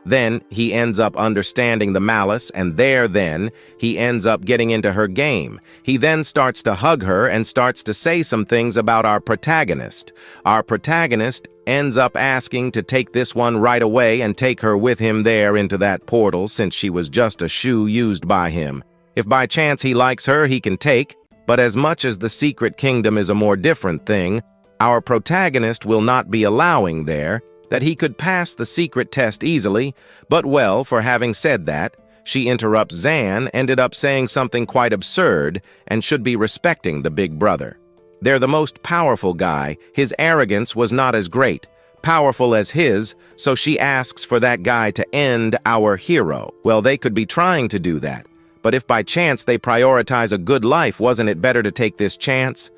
Then he ends up understanding the malice, and then he ends up getting into her game. He then starts to hug her and starts to say some things about our protagonist. Our protagonist ends up asking to take this one right away and take her with him there into that portal since she was just a shoe used by him. If by chance he likes her, he can take, but as much as the secret kingdom is a more different thing, our protagonist will not be allowing there, that he could pass the secret test easily, but well, for having said that, she interrupts Zan, ended up saying something quite absurd and should be respecting the big brother. They're the most powerful guy, his arrogance was not as great, powerful as his, so she asks for that guy to end our hero. Well, they could be trying to do that, but if by chance they prioritize a good life, wasn't it better to take this chance?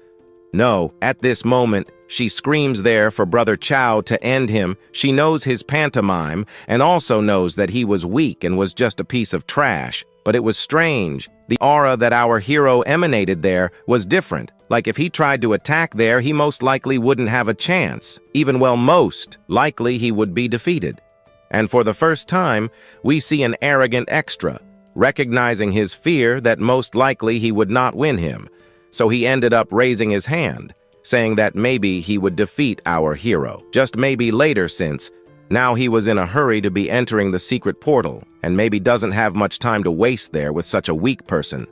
No, at this moment, she screams there for Brother Chow to end him. She knows his pantomime and also knows that he was weak and was just a piece of trash. But it was strange. The aura that our hero emanated there was different. Like if he tried to attack there, he most likely wouldn't have a chance. Even most likely he would be defeated. And for the first time, we see an arrogant extra, recognizing his fear that most likely he would not win him. So he ended up raising his hand, saying that maybe he would defeat our hero. Just maybe later, since now he was in a hurry to be entering the secret portal and maybe doesn't have much time to waste there with such a weak person.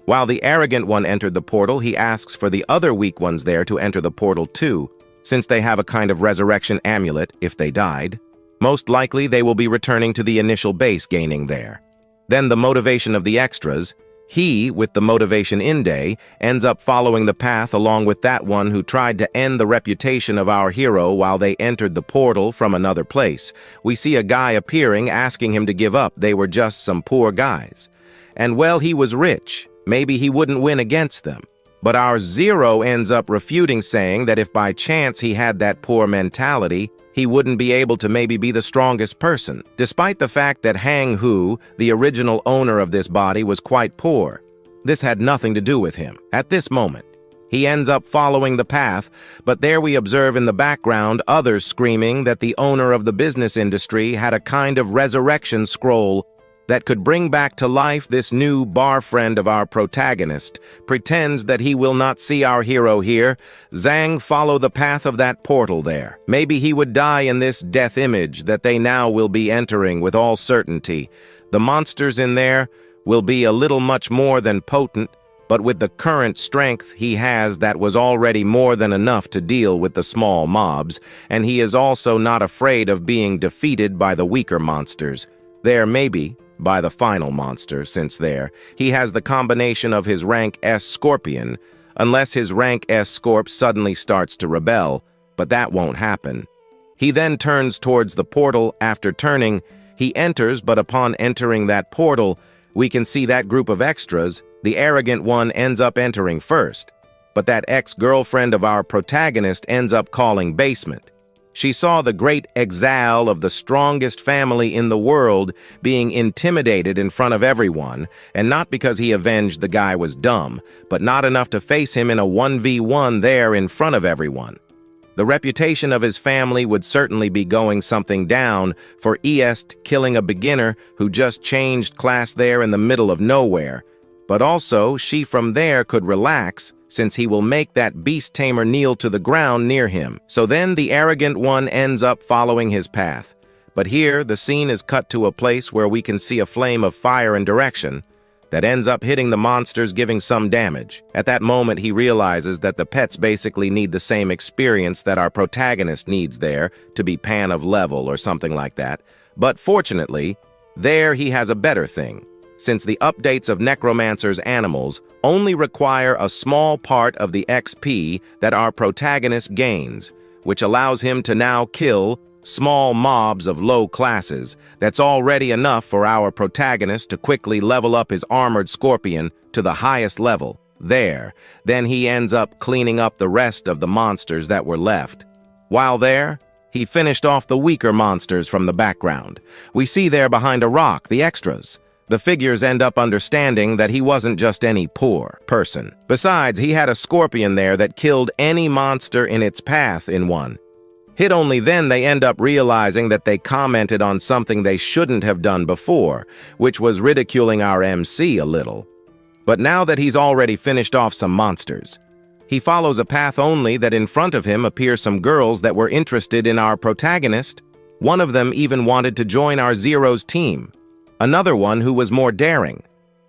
While the arrogant one entered the portal, he asks for the other weak ones there to enter the portal too, since they have a kind of resurrection amulet if they died. Most likely they will be returning to the initial base gaining there. Then the motivation of the extras, he, with the motivation Inde, ends up following the path along with that one who tried to end the reputation of our hero while they entered the portal from another place. We see a guy appearing asking him to give up. They were just some poor guys. And well, he was rich. Maybe he wouldn't win against them. But our zero ends up refuting, saying that if by chance he had that poor mentality, he wouldn't be able to maybe be the strongest person, despite the fact that Hang Hu, the original owner of this body, was quite poor. This had nothing to do with him. At this moment, he ends up following the path, but there we observe in the background others screaming that the owner of the business industry had a kind of resurrection scroll that could bring back to life this new bar friend of our protagonist, pretends that he will not see our hero here. Zhang follow the path of that portal there. Maybe he would die in this death image that they now will be entering with all certainty. The monsters in there will be a little much more than potent, but with the current strength he has, that was already more than enough to deal with the small mobs, and he is also not afraid of being defeated by the weaker monsters. There maybe by the final monster, since there he has the combination of his rank S Scorpion, unless his rank S Scorp suddenly starts to rebel, but that won't happen. He then turns towards the portal. After turning, He enters, but upon entering that portal, we can see that group of extras. The arrogant one ends up entering first, but that ex-girlfriend of our protagonist ends up calling basement. She saw the great exile of the strongest family in the world being intimidated in front of everyone, and not because he avenged the guy was dumb, but not enough to face him in a 1v1 there in front of everyone. The reputation of his family would certainly be going something down for East killing a beginner who just changed class there in the middle of nowhere. But also, she from there could relax, since he will make that beast tamer kneel to the ground near him. So then the arrogant one ends up following his path. But here, the scene is cut to a place where we can see a flame of fire and direction that ends up hitting the monsters, giving some damage. At that moment, he realizes that the pets basically need the same experience that our protagonist needs there to be pan of level or something like that. But fortunately, there he has a better thing, since the updates of Necromancer's animals only require a small part of the XP that our protagonist gains, which allows him to now kill small mobs of low classes. That's already enough for our protagonist to quickly level up his armored scorpion to the highest level. Then he ends up cleaning up the rest of the monsters that were left. While there, he finished off the weaker monsters from the background. We see there behind a rock the extras. The figures end up understanding that he wasn't just any poor person. Besides, he had a scorpion there that killed any monster in its path in one hit. Only then they end up realizing that they commented on something they shouldn't have done before, which was ridiculing our MC a little. But now that he's already finished off some monsters, he follows a path only that in front of him appear some girls that were interested in our protagonist. One of them even wanted to join our Zero's team. Another one, who was more daring,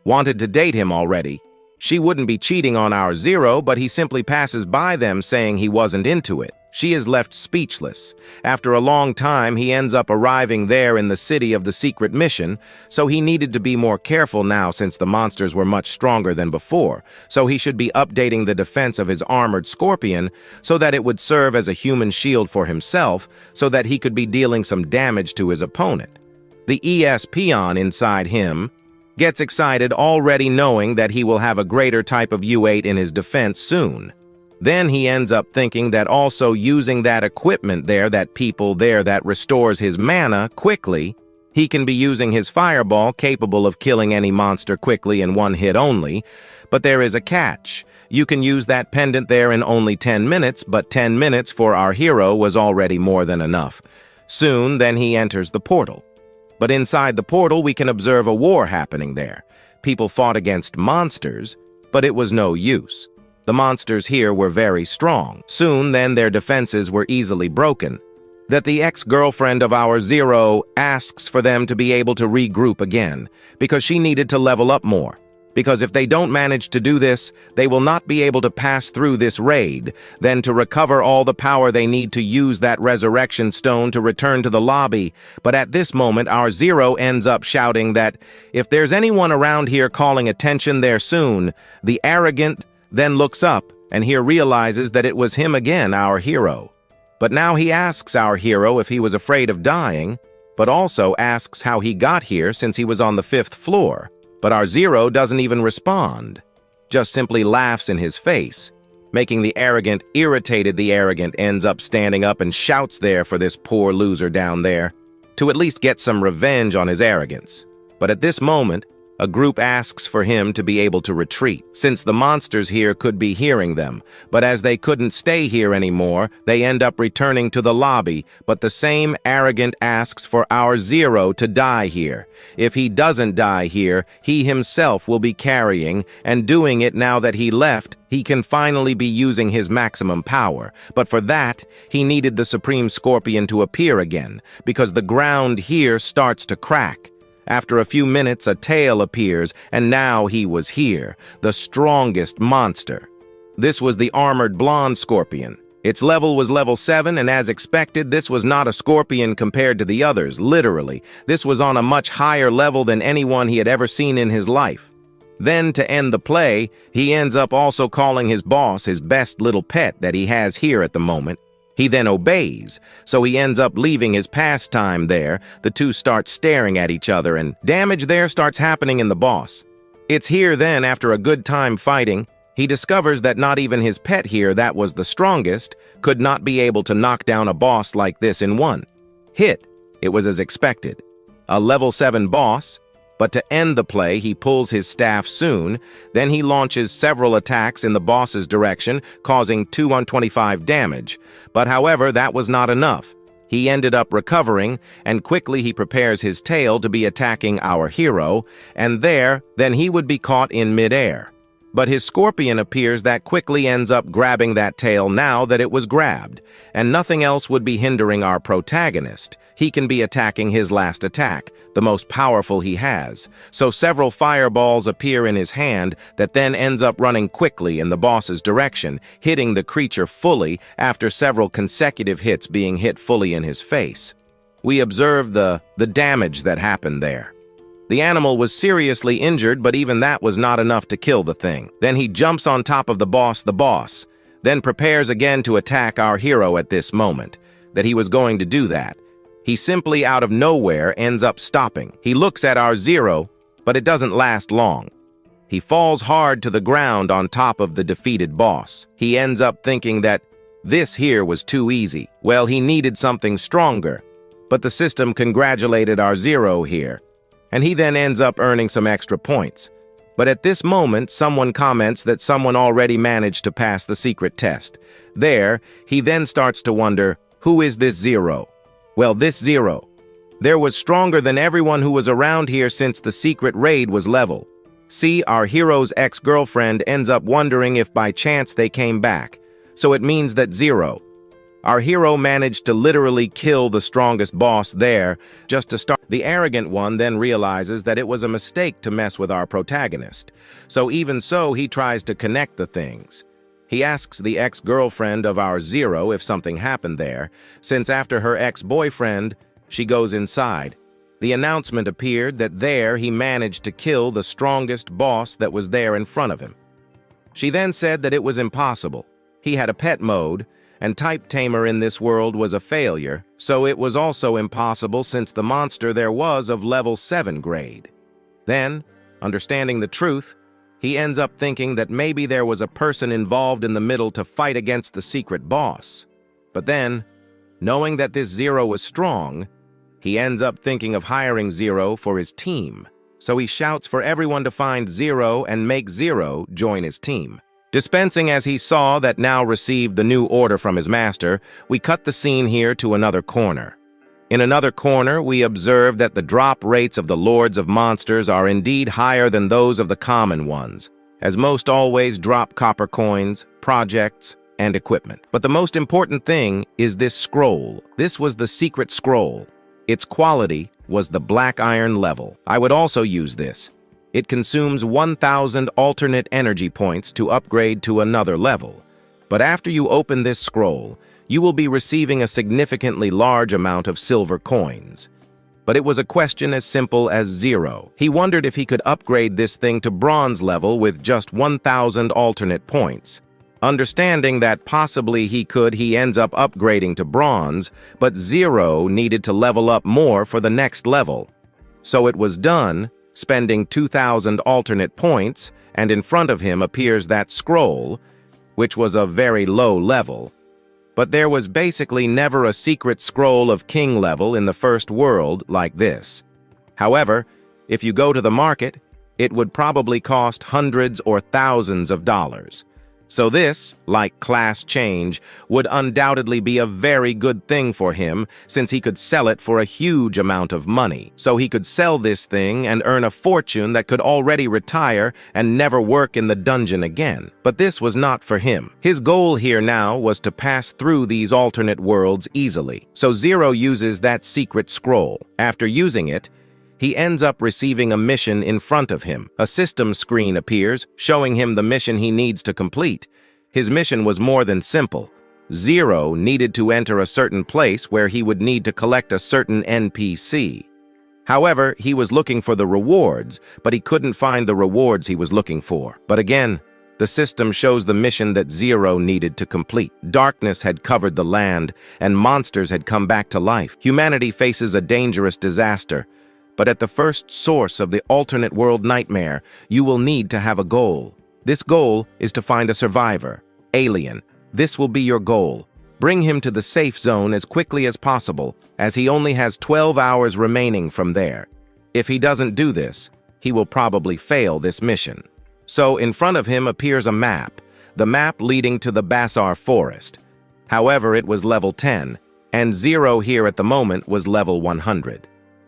wanted to date him already. She wouldn't be cheating on our Zero, but he simply passes by them saying he wasn't into it. She is left speechless. After a long time, he ends up arriving there in the city of the secret mission, so he needed to be more careful now since the monsters were much stronger than before, so he should be updating the defense of his armored scorpion so that it would serve as a human shield for himself so that he could be dealing some damage to his opponent. The ES peon inside him gets excited already knowing that he will have a greater type of U8 in his defense soon. Then he ends up thinking that also using that equipment there, that people there that restores his mana quickly, he can be using his fireball capable of killing any monster quickly in one hit only. But there is a catch. You can use that pendant there in only 10 minutes, but 10 minutes for our hero was already more than enough. Soon, then he enters the portal. But inside the portal, we can observe a war happening there. People fought against monsters, but it was no use. The monsters here were very strong. Soon, then, their defenses were easily broken. That the ex-girlfriend of our Zero asks for them to be able to regroup again, because she needed to level up more. Because if they don't manage to do this, they will not be able to pass through this raid, then to recover all the power they need to use that resurrection stone to return to the lobby. But at this moment, our Zero ends up shouting that if there's anyone around here calling attention there soon, the arrogant then looks up and here realizes that it was him again, our hero. But now he asks our hero if he was afraid of dying, but also asks how he got here since he was on the 5th floor. But our Zero doesn't even respond, just simply laughs in his face, making the arrogant irritated. The arrogant ends up standing up and shouts there for this poor loser down there, to at least get some revenge on his arrogance. But at this moment, a group asks for him to be able to retreat, since the monsters here could be hearing them. But as they couldn't stay here anymore, they end up returning to the lobby. But the same arrogant asks for our Zero to die here. If he doesn't die here, he himself will be carrying and doing it. Now that he left, he can finally be using his maximum power. But for that, he needed the Supreme Scorpion to appear again, because the ground here starts to crack. After a few minutes, a tail appears, and now he was here, the strongest monster. This was the armored blonde scorpion. Its level was level 7, and as expected, this was not a scorpion compared to the others, literally. This was on a much higher level than anyone he had ever seen in his life. Then, to end the play, he ends up also calling his boss his best little pet that he has here at the moment. He then obeys, so he ends up leaving his pastime there. The two start staring at each other, and damage there starts happening in the boss. It's here then, after a good time fighting, he discovers that not even his pet here that was the strongest could not be able to knock down a boss like this in one hit. It was as expected. A level 7 boss, but to end the play, he pulls his staff soon, then he launches several attacks in the boss's direction, causing 225 damage. But however, that was not enough. He ended up recovering, and quickly he prepares his tail to be attacking our hero, and then he would be caught in midair. But his scorpion appears that quickly ends up grabbing that tail now that it was grabbed, and nothing else would be hindering our protagonist. He can be attacking his last attack, the most powerful he has. So several fireballs appear in his hand that then ends up running quickly in the boss's direction, hitting the creature fully after several consecutive hits being hit fully in his face. We observe the damage that happened there. The animal was seriously injured, but even that was not enough to kill the thing. Then he jumps on top of the boss, then prepares again to attack our hero at this moment, that he was going to do that. He simply out of nowhere ends up stopping. He looks at our Zero, but it doesn't last long. He falls hard to the ground on top of the defeated boss. He ends up thinking that this here was too easy. Well, he needed something stronger, but the system congratulated our Zero here, and he then ends up earning some extra points. But at this moment, someone comments that someone already managed to pass the secret test. He then starts to wonder, who is this Zero? Well, this Zero there was stronger than everyone who was around here since the secret raid was level. See, our hero's ex-girlfriend ends up wondering if by chance they came back. So it means that Zero, our hero, managed to literally kill the strongest boss there just to start. The arrogant one then realizes that it was a mistake to mess with our protagonist. So even so, he tries to connect the things. He asks the ex-girlfriend of our Zero if something happened there, since after her ex-boyfriend, she goes inside. The announcement appeared that there he managed to kill the strongest boss that was there in front of him. She then said that it was impossible. He had a pet mode, and type Tamer in this world was a failure, so it was also impossible since the monster there was of level 7 grade. Then, understanding the truth, he ends up thinking that maybe there was a person involved in the middle to fight against the secret boss. But then, knowing that this Zero was strong, he ends up thinking of hiring Zero for his team. So he shouts for everyone to find Zero and make Zero join his team. Dispensing as he saw that now received the new order from his master, we cut the scene here to another corner. In another corner, we observe that the drop rates of the Lords of Monsters are indeed higher than those of the common ones, as most always drop copper coins, projects, and equipment. But the most important thing is this scroll. This was the secret scroll. Its quality was the black iron level. I would also use this. It consumes 1,000 alternate energy points to upgrade to another level. But after you open this scroll, you will be receiving a significantly large amount of silver coins. But it was a question as simple as Zero. He wondered if he could upgrade this thing to bronze level with just 1,000 alternate points. Understanding that possibly he could, he ends up upgrading to bronze, but Zero needed to level up more for the next level. So it was done, spending 2,000 alternate points, and in front of him appears that scroll, which was a very low level. But there was basically never a secret scroll of king level in the first world like this. However, if you go to the market, it would probably cost hundreds or thousands of dollars. So this, like class change, would undoubtedly be a very good thing for him since he could sell it for a huge amount of money. So he could sell this thing and earn a fortune that could already retire and never work in the dungeon again. But this was not for him. His goal here now was to pass through these alternate worlds easily. So Zero uses that secret scroll. After using it, he ends up receiving a mission in front of him. A system screen appears, showing him the mission he needs to complete. His mission was more than simple. Zero needed to enter a certain place where he would need to collect a certain NPC. However, he was looking for the rewards, but he couldn't find the rewards he was looking for. But again, The system shows the mission that Zero needed to complete. Darkness had covered the land, and monsters had come back to life. Humanity faces a dangerous disaster. But at the first source of the alternate world nightmare, you will need to have a goal. This goal is to find a survivor, alien. This will be your goal. Bring him to the safe zone as quickly as possible, as he only has 12 hours remaining from there. If he doesn't do this, he will probably fail this mission. So in front of him appears a map, the map leading to the Basar Forest. However, it was level 10, and Zero here at the moment was level 100.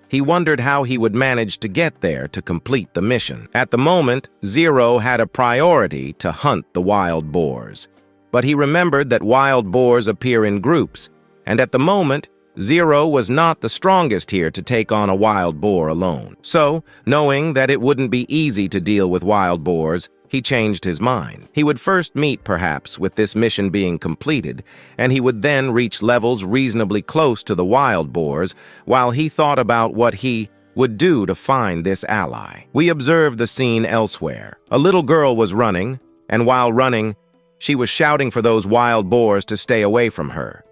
He wondered how he would manage to get there to complete the mission. At the moment, Zero had a priority to hunt the wild boars. But he remembered that wild boars appear in groups, and at the moment, Zero was not the strongest here to take on a wild boar alone. So, knowing that it wouldn't be easy to deal with wild boars, he changed his mind. He would first meet, perhaps, with this mission being completed, and he would then reach levels reasonably close to the wild boars while he thought about what he would do to find this ally. We observed the scene elsewhere. A little girl was running, and while running, she was shouting for those wild boars to stay away from her.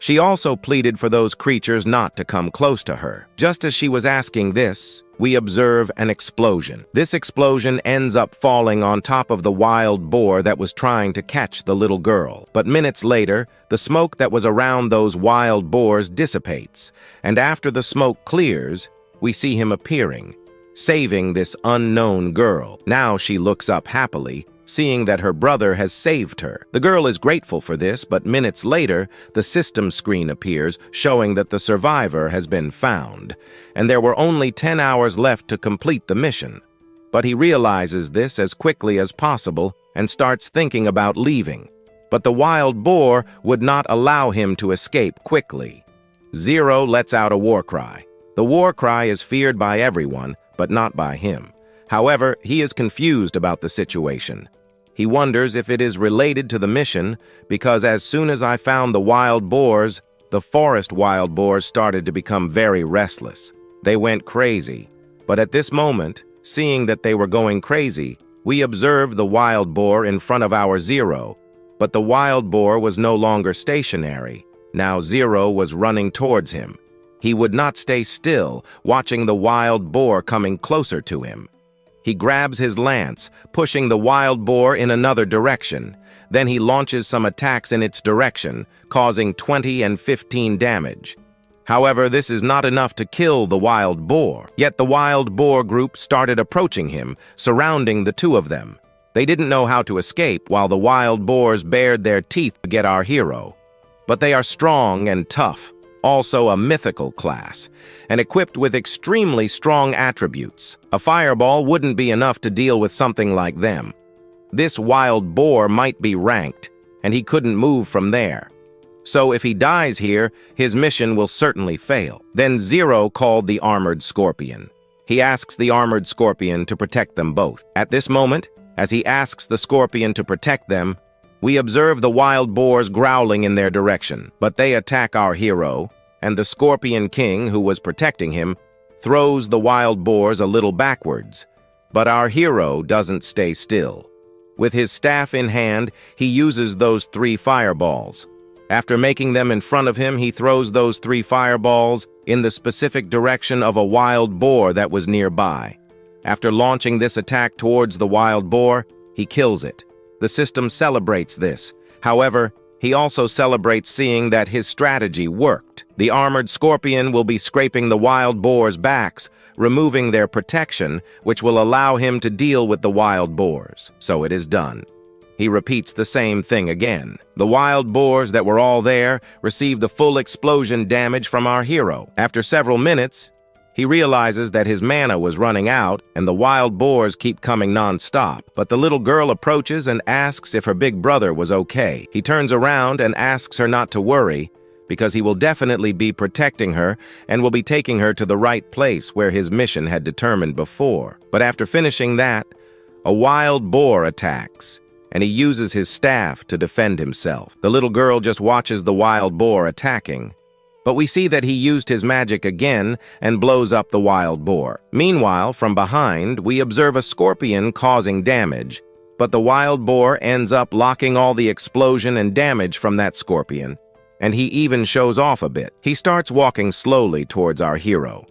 She also pleaded for those creatures not to come close to her. Just as she was asking this, we observe an explosion. This explosion ends up falling on top of the wild boar that was trying to catch the little girl. But minutes later, the smoke that was around those wild boars dissipates, and after the smoke clears, we see him appearing, saving this unknown girl. Now she looks up happily, seeing that her brother has saved her. The girl is grateful for this, but minutes later, the system screen appears, showing that the survivor has been found, and there were only 10 hours left to complete the mission. But he realizes this as quickly as possible and starts thinking about leaving. But the wild boar would not allow him to escape quickly. Zero lets out a war cry. The war cry is feared by everyone, but not by him. However, he is confused about the situation. He wonders if it is related to the mission, because as soon as I found the wild boars, the forest wild boars started to become very restless. They went crazy. But at this moment, seeing that they were going crazy, we observed the wild boar in front of our Zero. But the wild boar was no longer stationary. Now Zero was running towards him. He would not stay still, watching the wild boar coming closer to him. He grabs his lance, pushing the wild boar in another direction. Then he launches some attacks in its direction, causing 20 and 15 damage. However, this is not enough to kill the wild boar. Yet the wild boar group started approaching him, surrounding the two of them. They didn't know how to escape while the wild boars bared their teeth to get our hero. But they are strong and tough, also a mythical class, and equipped with extremely strong attributes. A fireball wouldn't be enough to deal with something like them. This wild boar might be ranked, and he couldn't move from there. So if he dies here, his mission will certainly fail. Then Zero called the armored scorpion. He asks the armored scorpion to protect them both. At this moment, as he asks the scorpion to protect them, we observe the wild boars growling in their direction, but they attack our hero, and the Scorpion King, who was protecting him, throws the wild boars a little backwards. But our hero doesn't stay still. With his staff in hand, he uses those 3 fireballs. After making them in front of him, he throws those 3 fireballs in the specific direction of a wild boar that was nearby. After launching this attack towards the wild boar, he kills it. The system celebrates this. However, he also celebrates seeing that his strategy worked. The armored scorpion will be scraping the wild boars' backs, removing their protection, which will allow him to deal with the wild boars. So it is done. He repeats the same thing again. The wild boars that were all there receive the full explosion damage from our hero. After several minutes, he realizes that his mana was running out and the wild boars keep coming non-stop. But the little girl approaches and asks if her big brother was okay. He turns around and asks her not to worry, because he will definitely be protecting her and will be taking her to the right place where his mission had determined before. But after finishing that, a wild boar attacks, and he uses his staff to defend himself. The little girl just watches the wild boar attacking, but we see that he used his magic again and blows up the wild boar. Meanwhile, from behind, we observe a scorpion causing damage, but the wild boar ends up locking all the explosion and damage from that scorpion, and he even shows off a bit. He starts walking slowly towards our hero,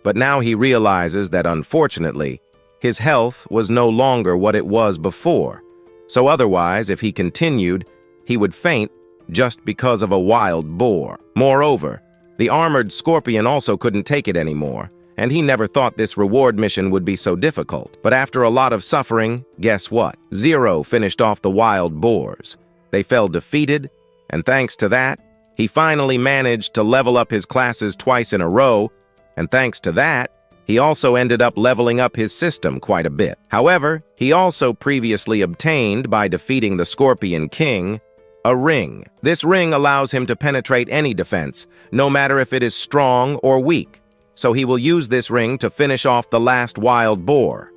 but now he realizes that unfortunately, his health was no longer what it was before, so otherwise, if he continued, he would faint just because of a wild boar. Moreover, the armored scorpion also couldn't take it anymore, and he never thought this reward mission would be so difficult. But after a lot of suffering, guess what? Zero finished off the wild boars. They fell defeated, and thanks to that, he finally managed to level up his classes twice in a row, and thanks to that, he also ended up leveling up his system quite a bit. However, he also previously obtained, by defeating the Scorpion King, a ring. This ring allows him to penetrate any defense, no matter if it is strong or weak. So he will use this ring to finish off the last wild boar.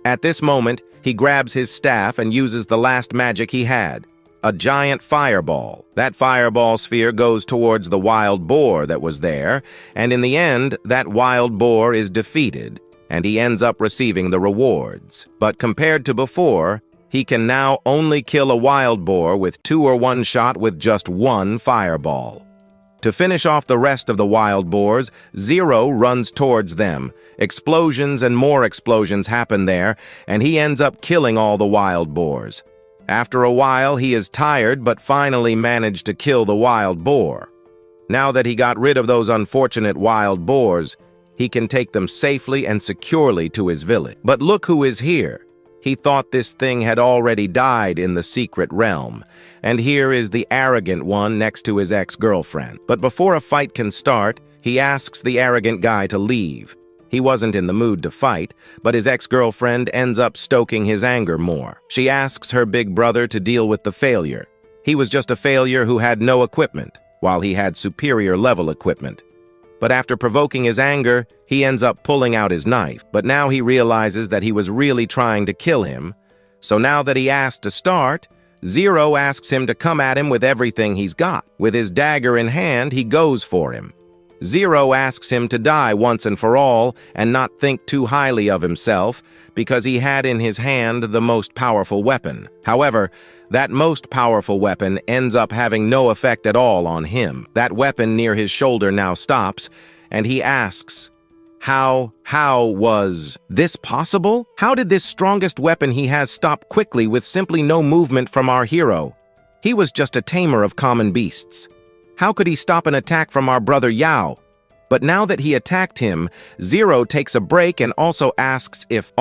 At this moment, he grabs his staff and uses the last magic he had, a giant fireball. That fireball sphere goes towards the wild boar that was there, and in the end, that wild boar is defeated, and he ends up receiving the rewards. But compared to before, he can now only kill a wild boar with 2 or 1 shot with just 1 fireball. To finish off the rest of the wild boars, Zero runs towards them. Explosions and more explosions happen there, and he ends up killing all the wild boars. After a while, he is tired but finally managed to kill the wild boar. Now that he got rid of those unfortunate wild boars, he can take them safely and securely to his village. But look who is here. He thought this thing had already died in the secret realm, and here is the arrogant one next to his ex-girlfriend. But before a fight can start, he asks the arrogant guy to leave. He wasn't in the mood to fight, but his ex-girlfriend ends up stoking his anger more. She asks her big brother to deal with the failure. He was just a failure who had no equipment, while he had superior level equipment. But after provoking his anger, he ends up pulling out his knife. But now he realizes that he was really trying to kill him. So now that he asked to start, Zero asks him to come at him with everything he's got. With his dagger in hand, he goes for him. Zero asks him to die once and for all and not think too highly of himself because he had in his hand the most powerful weapon. However, that most powerful weapon ends up having no effect at all on him. That weapon near his shoulder now stops, and he asks, How was this possible? How did this strongest weapon he has stop quickly with simply no movement from our hero? He was just a tamer of common beasts. How could he stop an attack from our brother Yao? But now that he attacked him, Zero takes a break and also asks if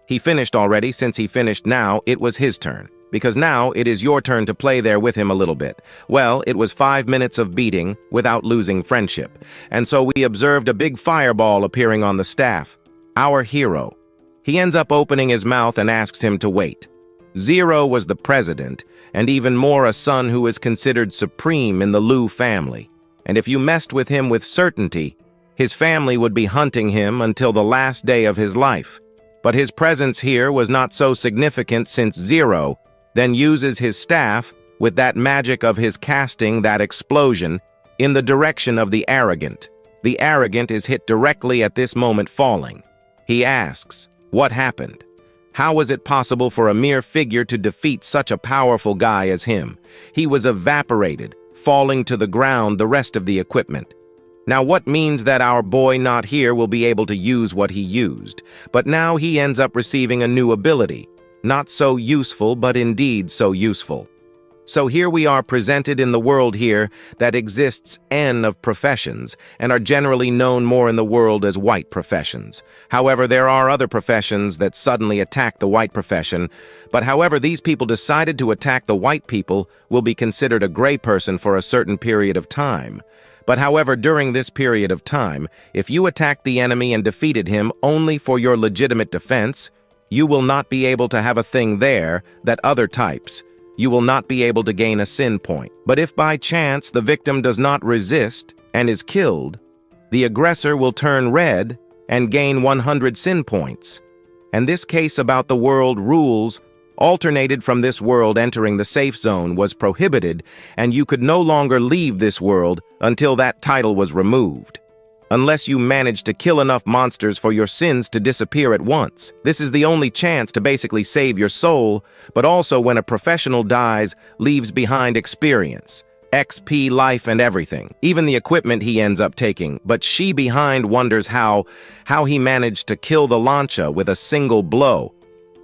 he finished already. Since he finished now, it was his turn. Because now it is your turn to play there with him a little bit. Well, it was 5 minutes of beating without losing friendship. And so we observed a big fireball appearing on the staff. Our hero. He ends up opening his mouth and asks him to wait. Zero was the president, and even more a son who is considered supreme in the Liu family. And if you messed with him with certainty, his family would be hunting him until the last day of his life. But his presence here was not so significant since Zero then uses his staff with that magic of his casting that explosion in the direction of the arrogant. The arrogant is hit directly at this moment falling. He asks, what happened? How was it possible for a mere figure to defeat such a powerful guy as him? He was evaporated, falling to the ground the rest of the equipment. Now what means that our boy not here will be able to use what he used, but now he ends up receiving a new ability. Not so useful, but indeed so useful. So here we are presented in the world here that exists N of professions and are generally known more in the world as white professions. However, there are other professions that suddenly attack the white profession, but however these people decided to attack the white people will be considered a gray person for a certain period of time. But however, during this period of time, if you attacked the enemy and defeated him only for your legitimate defense, you will not be able to have a thing there that other types. You will not be able to gain a sin point. But if by chance the victim does not resist and is killed, the aggressor will turn red and gain 100 sin points. And this case about the world rules alternated from this world entering the safe zone was prohibited, and you could no longer leave this world until that title was removed. unless you manage to kill enough monsters for your sins to disappear at once. This is the only chance to basically save your soul, but also when a professional dies, leaves behind experience, XP, life, and everything. Even the equipment he ends up taking, but she behind wonders how he managed to kill the Lancha with a single blow.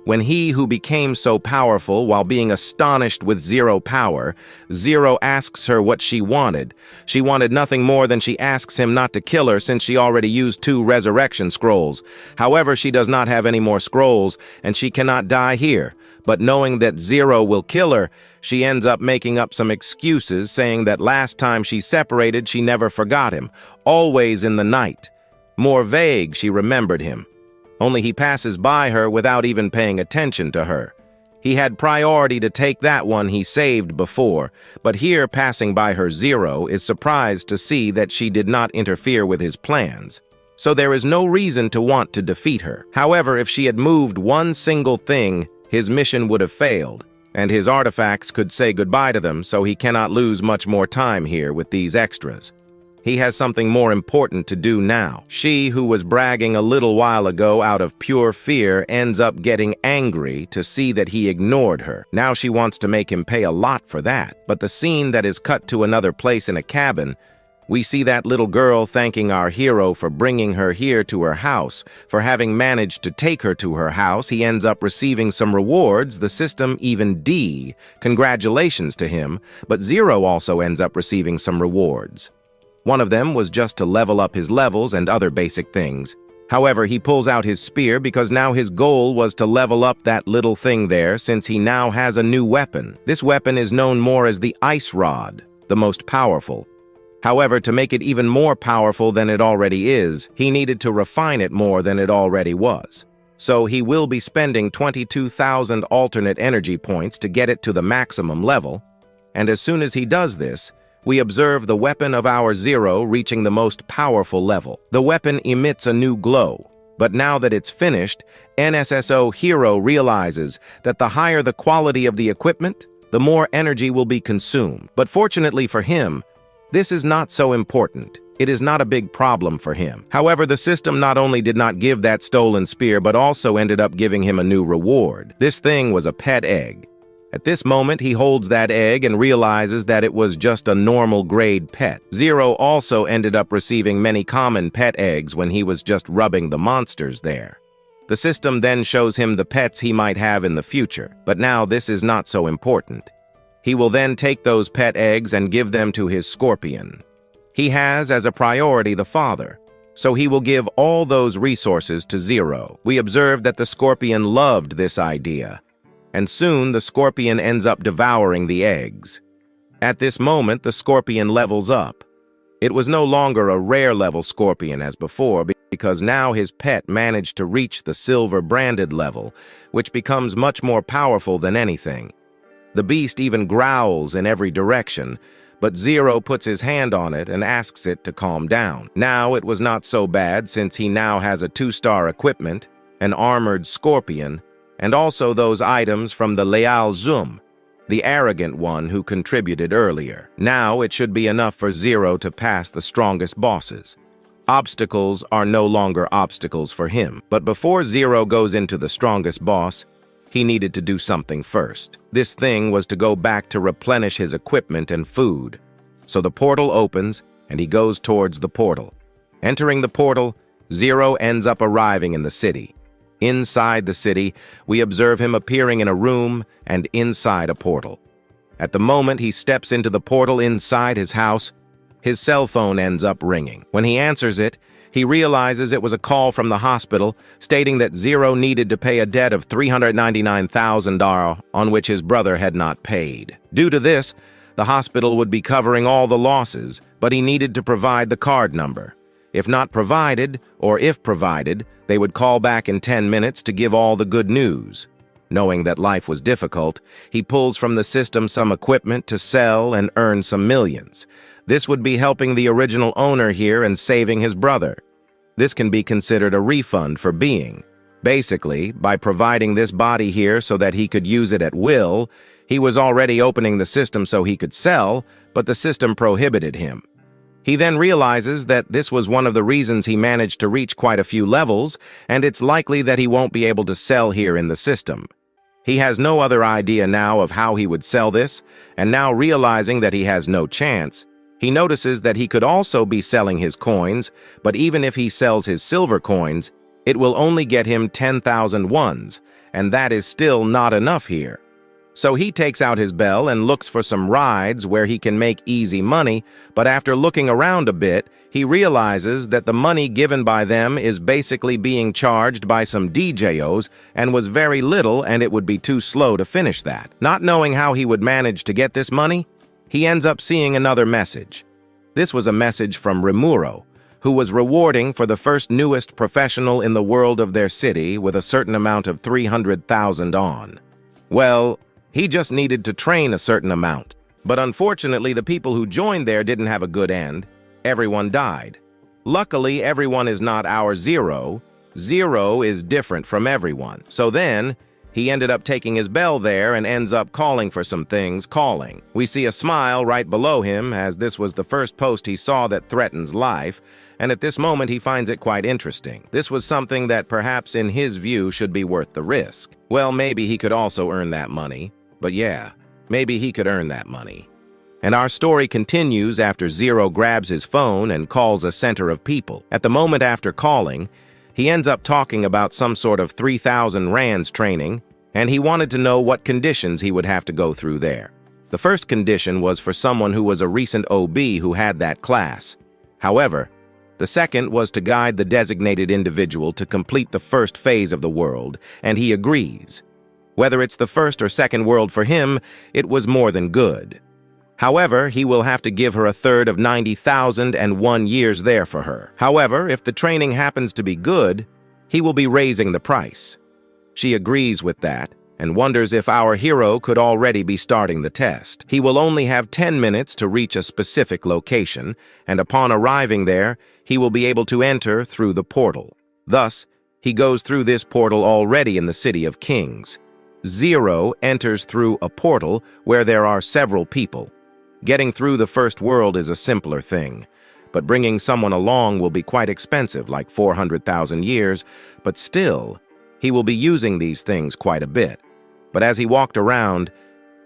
When he who became so powerful while being astonished with Zero power, Zero asks her what she wanted. She wanted nothing more than she asks him not to kill her since she already used 2 resurrection scrolls. However, she does not have any more scrolls, and she cannot die here. But knowing that Zero will kill her, she ends up making up some excuses, saying that last time she separated, she never forgot him, always in the night. More vague, she remembered him. Only he passes by her without even paying attention to her. He had priority to take that one he saved before, but here passing by her Zero is surprised to see that she did not interfere with his plans. So there is no reason to want to defeat her. However, if she had moved one single thing, his mission would have failed, and his artifacts could say goodbye to them, so he cannot lose much more time here with these extras. He has something more important to do now. She, who was bragging a little while ago out of pure fear, ends up getting angry to see that he ignored her. Now she wants to make him pay a lot for that. But the scene that is cut to another place in a cabin, we see that little girl thanking our hero for bringing her here to her house. For having managed to take her to her house, he ends up receiving some rewards, the system even D. Congratulations to him, but Zero also ends up receiving some rewards. One of them was just to level up his levels and other basic things. However, he pulls out his spear because now his goal was to level up that little thing there since he now has a new weapon. This weapon is known more as the Ice Rod, the most powerful. However, to make it even more powerful than it already is, he needed to refine it more than it already was. So he will be spending 22,000 alternate energy points to get it to the maximum level, and as soon as he does this, we observe the weapon of our Zero reaching the most powerful level. The weapon emits a new glow, but now that it's finished, NSSO Hero realizes that the higher the quality of the equipment, the more energy will be consumed. But fortunately for him, this is not so important. It is not a big problem for him. However, the system not only did not give that stolen spear, but also ended up giving him a new reward. This thing was a pet egg. At this moment, he holds that egg and realizes that it was just a normal grade pet. Zero also ended up receiving many common pet eggs when he was just rubbing the monsters there. The system then shows him the pets he might have in the future, but now this is not so important. He will then take those pet eggs and give them to his scorpion. He has as a priority the father, so he will give all those resources to Zero. We observe that the scorpion loved this idea, and soon the scorpion ends up devouring the eggs. At this moment, the scorpion levels up. It was no longer a rare level scorpion as before, because now his pet managed to reach the silver branded level, which becomes much more powerful than anything. The beast even growls in every direction, but Zero puts his hand on it and asks it to calm down. Now it was not so bad since he now has a 2-star equipment, an armored scorpion, and also those items from the Leal Zum, the arrogant one who contributed earlier. Now it should be enough for Zero to pass the strongest bosses. Obstacles are no longer obstacles for him, but before Zero goes into the strongest boss, he needed to do something first. This thing was to go back to replenish his equipment and food. So the portal opens, and he goes towards the portal. Entering the portal, Zero ends up arriving in the city. Inside the city, we observe him appearing in a room and inside a portal. At the moment he steps into the portal inside his house, his cell phone ends up ringing. When he answers it, he realizes it was a call from the hospital stating that Zero needed to pay a debt of $399,000 on which his brother had not paid. Due to this, the hospital would be covering all the losses, but he needed to provide the card number. If not provided, or if provided, they would call back in 10 minutes to give all the good news. Knowing that life was difficult, he pulls from the system some equipment to sell and earn some millions. This would be helping the original owner here and saving his brother. This can be considered a refund for being. Basically, by providing this body here so that he could use it at will, he was already opening the system so he could sell, but the system prohibited him. He then realizes that this was one of the reasons he managed to reach quite a few levels, and it's likely that he won't be able to sell here in the system. He has no other idea now of how he would sell this, and now realizing that he has no chance, he notices that he could also be selling his coins, but even if he sells his silver coins, it will only get him 10,000 ones, and that is still not enough here. So he takes out his bell and looks for some rides where he can make easy money, but after looking around a bit, he realizes that the money given by them is basically being charged by some DJOs and was very little, and it would be too slow to finish that. Not knowing how he would manage to get this money, he ends up seeing another message. This was a message from Rimuro, who was rewarding for the first newest professional in the world of their city with a certain amount of 300,000 on. Well, he just needed to train a certain amount. But unfortunately, the people who joined there didn't have a good end. Everyone died. Luckily, everyone is not our Zero. Zero is different from everyone. So then, he ended up taking his bell there and ends up calling for some things, calling. We see a smile right below him, as this was the first post he saw that threatens life, and at this moment he finds it quite interesting. This was something that perhaps in his view should be worth the risk. Well, maybe he could also earn that money. But yeah, maybe he could earn that money. And our story continues after Zero grabs his phone and calls a center of people. At the moment after calling, he ends up talking about some sort of 3,000 rands training, and he wanted to know what conditions he would have to go through there. The first condition was for someone who was a recent OB who had that class. However, the second was to guide the designated individual to complete the first phase of the world, and he agrees. Whether it's the first or second world for him, it was more than good. However, he will have to give her a third of 90,001 years there for her. However, if the training happens to be good, he will be raising the price. She agrees with that and wonders if our hero could already be starting the test. He will only have 10 minutes to reach a specific location, and upon arriving there, he will be able to enter through the portal. Thus, he goes through this portal already in the City of Kings. Zero enters through a portal where there are several people. Getting through the first world is a simpler thing, but bringing someone along will be quite expensive, like 400,000 years, but still, he will be using these things quite a bit. But as he walked around,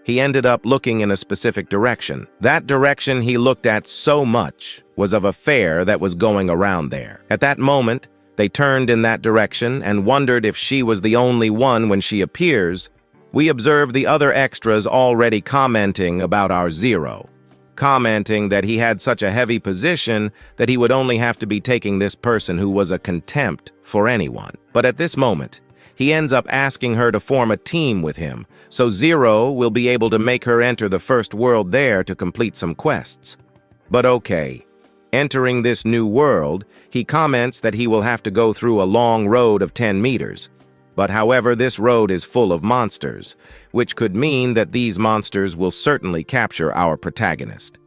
he ended up looking in a specific direction. That direction he looked at so much was of a fair that was going around there. At that moment, they turned in that direction and wondered if she was the only one. When she appears, we observe the other extras already commenting about our Zero, commenting that he had such a heavy position that he would only have to be taking this person who was a contempt for anyone. But at this moment, he ends up asking her to form a team with him, so Zero will be able to make her enter the first world there to complete some quests. But okay. Entering this new world, he comments that he will have to go through a long road of 10 meters. But however, this road is full of monsters, which could mean that these monsters will certainly capture our protagonist.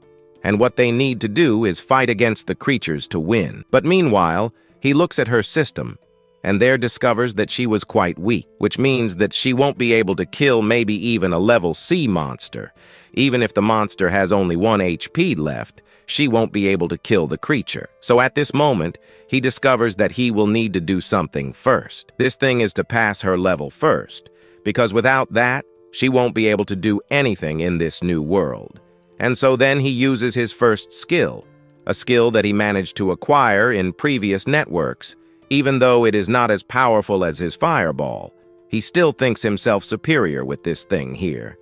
And what they need to do is fight against the creatures to win. But meanwhile, he looks at her system, and there discovers that she was quite weak, which means that she won't be able to kill maybe even a level C monster. Even if the monster has only 1 HP left, she won't be able to kill the creature. So at this moment, he discovers that he will need to do something first. This thing is to pass her level first, because without that, she won't be able to do anything in this new world. And so then he uses his first skill, a skill that he managed to acquire in previous networks. Even though it is not as powerful as his fireball, he still thinks himself superior with this thing here,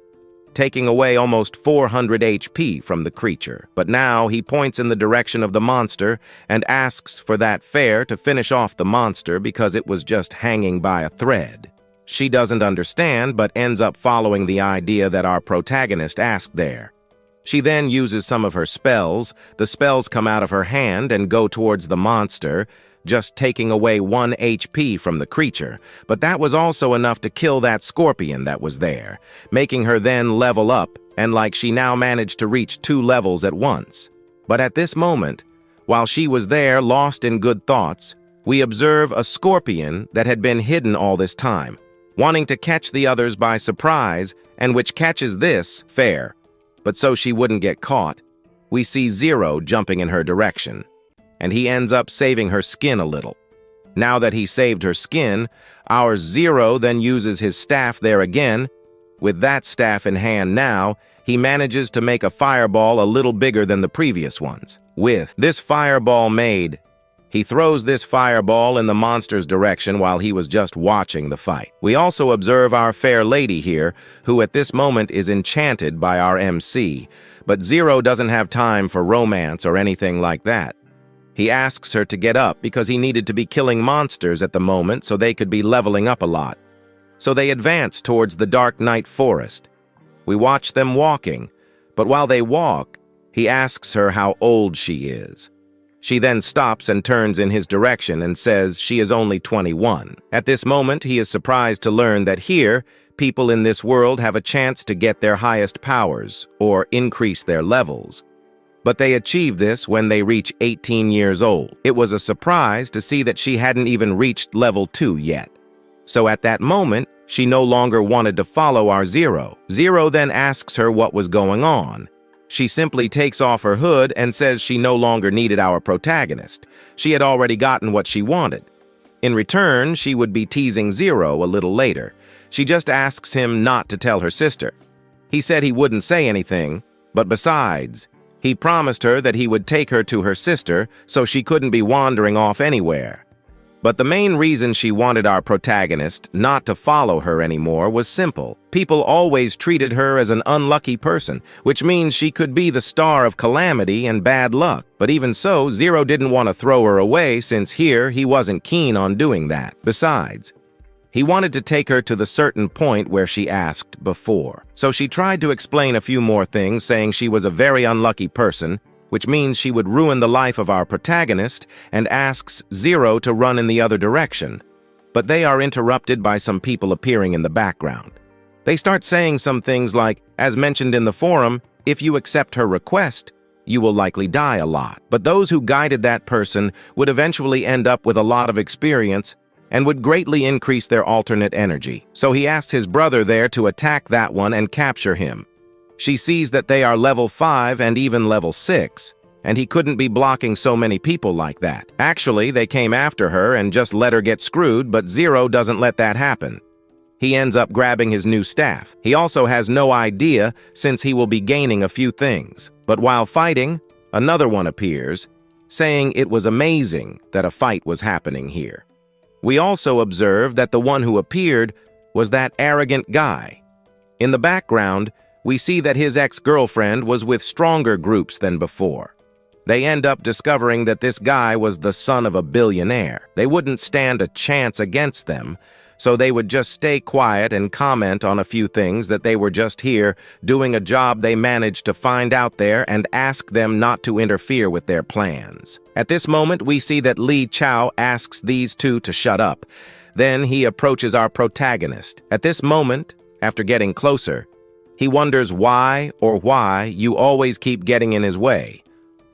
taking away almost 400 HP from the creature. But now he points in the direction of the monster and asks for that fair to finish off the monster because it was just hanging by a thread. She doesn't understand, but ends up following the idea that our protagonist asked there. She then uses some of her spells. The spells come out of her hand and go towards the monster, just taking away 1 HP from the creature, but that was also enough to kill that scorpion that was there, making her then level up, and like she now managed to reach 2 levels at once. But at this moment, while she was there lost in good thoughts, we observe a scorpion that had been hidden all this time, wanting to catch the others by surprise, and which catches this fair. But so she wouldn't get caught, we see Zero jumping in her direction, and he ends up saving her skin a little. Now that he saved her skin, our Zero then uses his staff there again. With that staff in hand now, he manages to make a fireball a little bigger than the previous ones. With this fireball made, he throws this fireball in the monster's direction while he was just watching the fight. We also observe our fair lady here, who at this moment is enchanted by our MC, but Zero doesn't have time for romance or anything like that. He asks her to get up because he needed to be killing monsters at the moment so they could be leveling up a lot. So they advance towards the Dark Night Forest. We watch them walking, but while they walk, he asks her how old she is. She then stops and turns in his direction and says she is only 21. At this moment, he is surprised to learn that here, people in this world have a chance to get their highest powers or increase their levels. But they achieve this when they reach 18 years old. It was a surprise to see that she hadn't even reached level 2 yet. So at that moment, she no longer wanted to follow our Zero. Zero then asks her what was going on. She simply takes off her hood and says she no longer needed our protagonist. She had already gotten what she wanted. In return, she would be teasing Zero a little later. She just asks him not to tell her sister. He said he wouldn't say anything, but besides, he promised her that he would take her to her sister so she couldn't be wandering off anywhere. But the main reason she wanted our protagonist not to follow her anymore was simple. People always treated her as an unlucky person, which means she could be the star of calamity and bad luck. But even so, Zero didn't want to throw her away since here he wasn't keen on doing that. Besides, he wanted to take her to the certain point where she asked before. So she tried to explain a few more things, saying she was a very unlucky person, which means she would ruin the life of our protagonist, and asks Zero to run in the other direction. But they are interrupted by some people appearing in the background. They start saying some things like, as mentioned in the forum, if you accept her request, you will likely die a lot. But those who guided that person would eventually end up with a lot of experience and would greatly increase their alternate energy. So he asked his brother there to attack that one and capture him. She sees that they are level 5 and even level 6, and he couldn't be blocking so many people like that. Actually, they came after her and just let her get screwed, but Zero doesn't let that happen. He ends up grabbing his new staff. He also has no idea since he will be gaining a few things. But while fighting, another one appears, saying it was amazing that a fight was happening here. We also observe that the one who appeared was that arrogant guy. In the background, we see that his ex-girlfriend was with stronger groups than before. They end up discovering that this guy was the son of a billionaire. They wouldn't stand a chance against them, so they would just stay quiet and comment on a few things that they were just here doing a job they managed to find out there and ask them not to interfere with their plans. At this moment, we see that Lee Chow asks these two to shut up. Then he approaches our protagonist. At this moment, after getting closer, he wonders why you always keep getting in his way,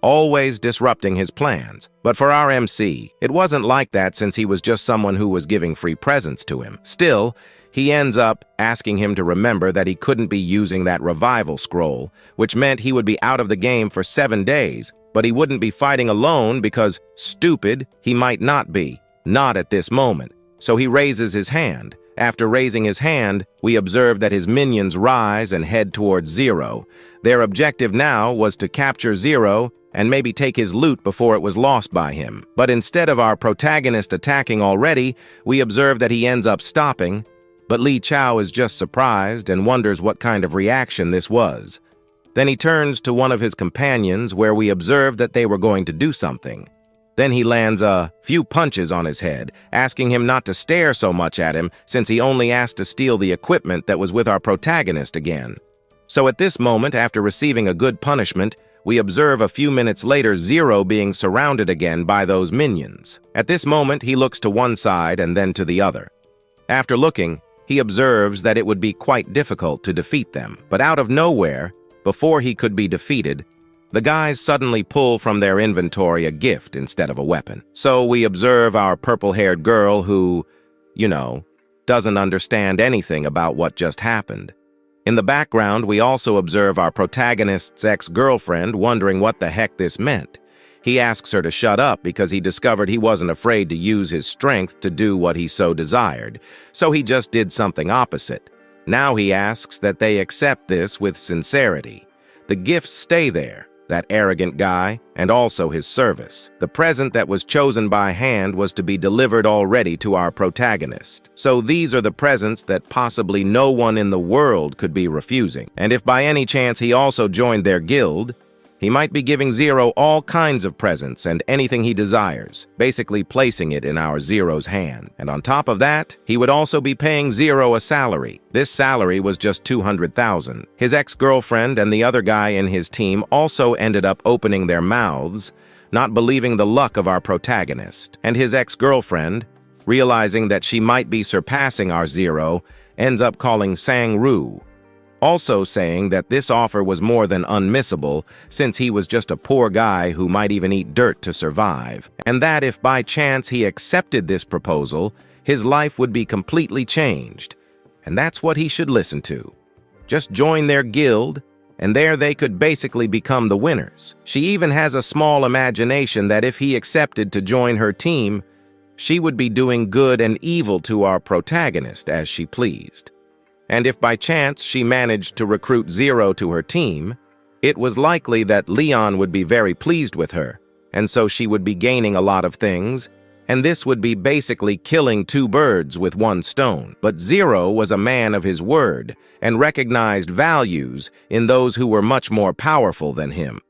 always disrupting his plans. But for our MC, it wasn't like that since he was just someone who was giving free presents to him. Still, he ends up asking him to remember that he couldn't be using that revival scroll, which meant he would be out of the game for 7 days, but he wouldn't be fighting alone because, stupid, he might not be. Not at this moment. So he raises his hand. After raising his hand, we observe that his minions rise and head towards Zero. Their objective now was to capture Zero and maybe take his loot before it was lost by him. But instead of our protagonist attacking already, we observe that he ends up stopping, but Lee Chow is just surprised and wonders what kind of reaction this was. Then he turns to one of his companions where we observe that they were going to do something. Then he lands a few punches on his head, asking him not to stare so much at him since he only asked to steal the equipment that was with our protagonist again. So at this moment, after receiving a good punishment, we observe a few minutes later Zero being surrounded again by those minions. At this moment, he looks to one side and then to the other. After looking, he observes that it would be quite difficult to defeat them. But out of nowhere, before he could be defeated, the guys suddenly pull from their inventory a gift instead of a weapon. So we observe our purple-haired girl who, doesn't understand anything about what just happened. In the background, we also observe our protagonist's ex-girlfriend wondering what the heck this meant. He asks her to shut up because he discovered he wasn't afraid to use his strength to do what he so desired, so he just did something opposite. Now he asks that they accept this with sincerity. The gifts stay there, that arrogant guy, and also his service. The present that was chosen by hand was to be delivered already to our protagonist. So these are the presents that possibly no one in the world could be refusing. And if by any chance he also joined their guild, he might be giving Zero all kinds of presents and anything he desires, basically placing it in our Zero's hand. And on top of that, he would also be paying Zero a salary. This salary was just 200,000. His ex-girlfriend and the other guy in his team also ended up opening their mouths, not believing the luck of our protagonist. And his ex-girlfriend, realizing that she might be surpassing our Zero, ends up calling Sang-Ru, also saying that this offer was more than unmissable since he was just a poor guy who might even eat dirt to survive, and that if by chance he accepted this proposal, his life would be completely changed. And that's what he should listen to. Just join their guild, and there they could basically become the winners. She even has a small imagination that if he accepted to join her team, she would be doing good and evil to our protagonist as she pleased. And if by chance she managed to recruit Zero to her team, it was likely that Leon would be very pleased with her, and so she would be gaining a lot of things, and this would be basically killing two birds with one stone. But Zero was a man of his word and recognized values in those who were much more powerful than him.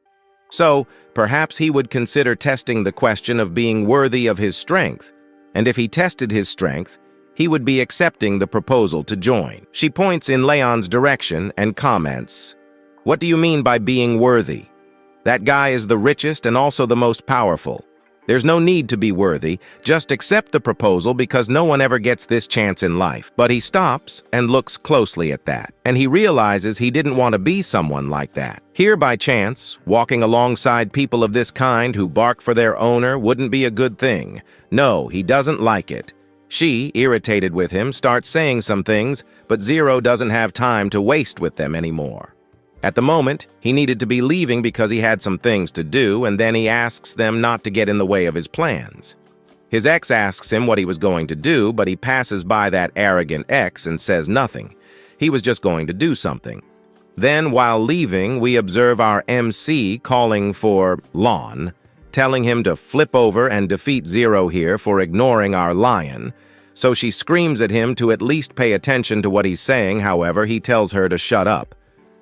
So perhaps he would consider testing the question of being worthy of his strength, and if he tested his strength, he would be accepting the proposal to join. She points in Leon's direction and comments, "What do you mean by being worthy? That guy is the richest and also the most powerful. There's no need to be worthy, just accept the proposal because no one ever gets this chance in life." But he stops and looks closely at that, and he realizes he didn't want to be someone like that. Here by chance, walking alongside people of this kind who bark for their owner wouldn't be a good thing. No, he doesn't like it. She, irritated with him, starts saying some things, but Zero doesn't have time to waste with them anymore. At the moment, he needed to be leaving because he had some things to do, and then he asks them not to get in the way of his plans. His ex asks him what he was going to do, but he passes by that arrogant ex and says nothing. He was just going to do something. Then, while leaving, we observe our MC calling for Lon, telling him to flip over and defeat Zero here for ignoring our lion. So she screams at him to at least pay attention to what he's saying. However, he tells her to shut up.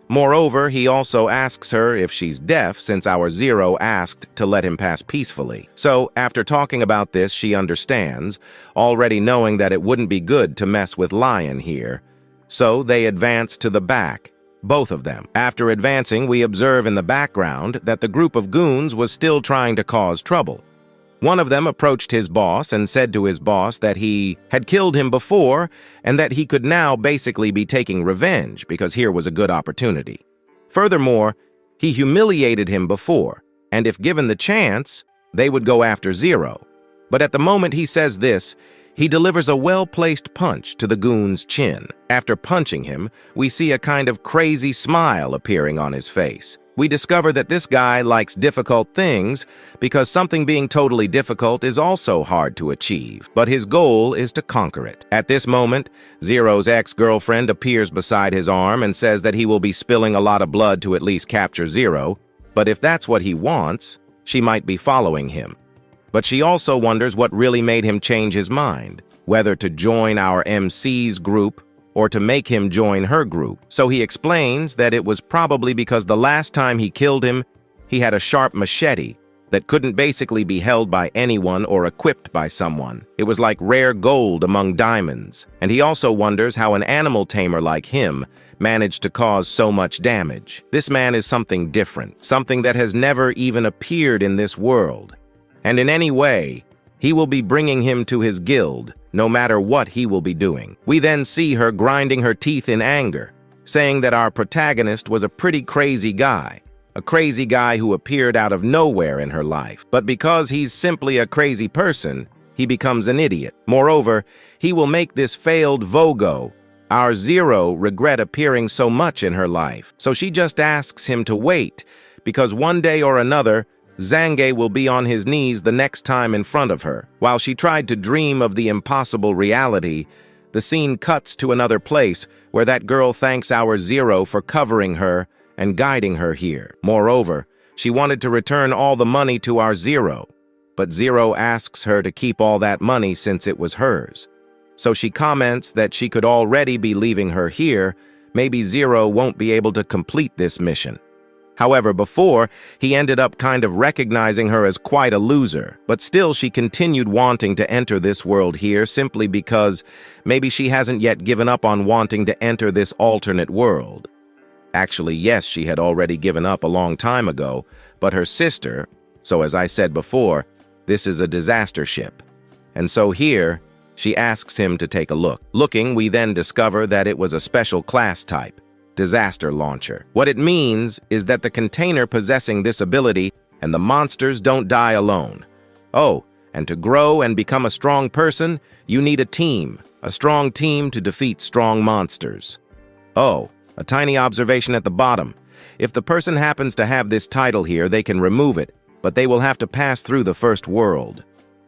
Moreover, he also asks her if she's deaf since our Zero asked to let him pass peacefully. So, after talking about this, she understands, already knowing that it wouldn't be good to mess with Lion here. So, they advance to the back, both of them. After advancing, we observe in the background that the group of goons was still trying to cause trouble. One of them approached his boss and said to his boss that he had killed him before and that he could now basically be taking revenge because here was a good opportunity. Furthermore, he humiliated him before, and if given the chance, they would go after Zero. But at the moment he says this, he delivers a well-placed punch to the goon's chin. After punching him, we see a kind of crazy smile appearing on his face. We discover that this guy likes difficult things because something being totally difficult is also hard to achieve, but his goal is to conquer it. At this moment, Zero's ex-girlfriend appears beside his arm and says that he will be spilling a lot of blood to at least capture Zero, but if that's what he wants, she might be following him. But she also wonders what really made him change his mind, whether to join our MC's group or to make him join her group. So he explains that it was probably because the last time he killed him, he had a sharp machete that couldn't basically be held by anyone or equipped by someone. It was like rare gold among diamonds. And he also wonders how an animal tamer like him managed to cause so much damage. This man is something different, something that has never even appeared in this world. And in any way, he will be bringing him to his guild, no matter what he will be doing. We then see her grinding her teeth in anger, saying that our protagonist was a pretty crazy guy, a crazy guy who appeared out of nowhere in her life. But because he's simply a crazy person, he becomes an idiot. Moreover, he will make this failed Vogo Our Zero regret appearing so much in her life, so she just asks him to wait, because one day or another, Zange will be on his knees the next time in front of her. While she tried to dream of the impossible reality, the scene cuts to another place where that girl thanks our Zero for covering her and guiding her here. Moreover, she wanted to return all the money to our Zero, but Zero asks her to keep all that money since it was hers. So she comments that she could already be leaving her here. Maybe Zero won't be able to complete this mission. However, before, he ended up kind of recognizing her as quite a loser, but still she continued wanting to enter this world here simply because maybe she hasn't yet given up on wanting to enter this alternate world. Actually, yes, she had already given up a long time ago, but her sister, so as I said before, this is a disaster ship. And so here, she asks him to take a look. Looking, we then discover that it was a special class type, disaster launcher. What it means is that the container possessing this ability and the monsters don't die alone. Oh, and to grow and become a strong person, you need a strong team to defeat strong monsters. Oh, a tiny observation at the bottom. If the person happens to have this title here, they can remove it, but they will have to pass through the first world.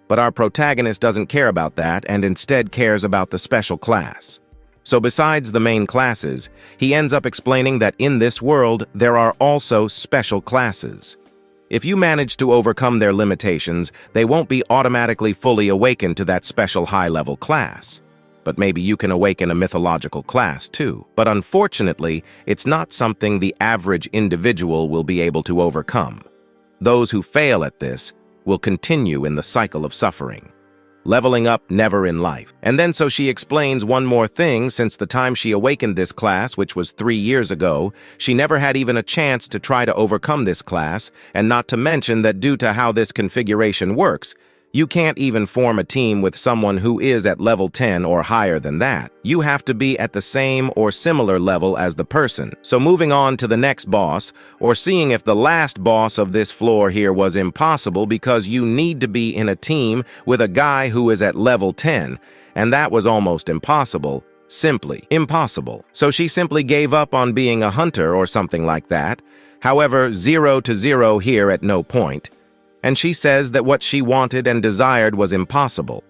But our protagonist doesn't care about that and instead cares about the special class. So besides the main classes, he ends up explaining that in this world, there are also special classes. If you manage to overcome their limitations, they won't be automatically fully awakened to that special high-level class. But maybe you can awaken a mythological class too. But unfortunately, it's not something the average individual will be able to overcome. Those who fail at this will continue in the cycle of suffering. Leveling up never in life. And then so she explains one more thing. Since the time she awakened this class, which was 3 years ago, she never had even a chance to try to overcome this class, and not to mention that due to how this configuration works, you can't even form a team with someone who is at level 10 or higher than that. You have to be at the same or similar level as the person. So moving on to the next boss, or seeing if the last boss of this floor here was impossible, because you need to be in a team with a guy who is at level 10, and that was almost impossible. Simply impossible. So she simply gave up on being a hunter or something like that. However, 0 to 0 here at no point. And she says that what she wanted and desired was impossible.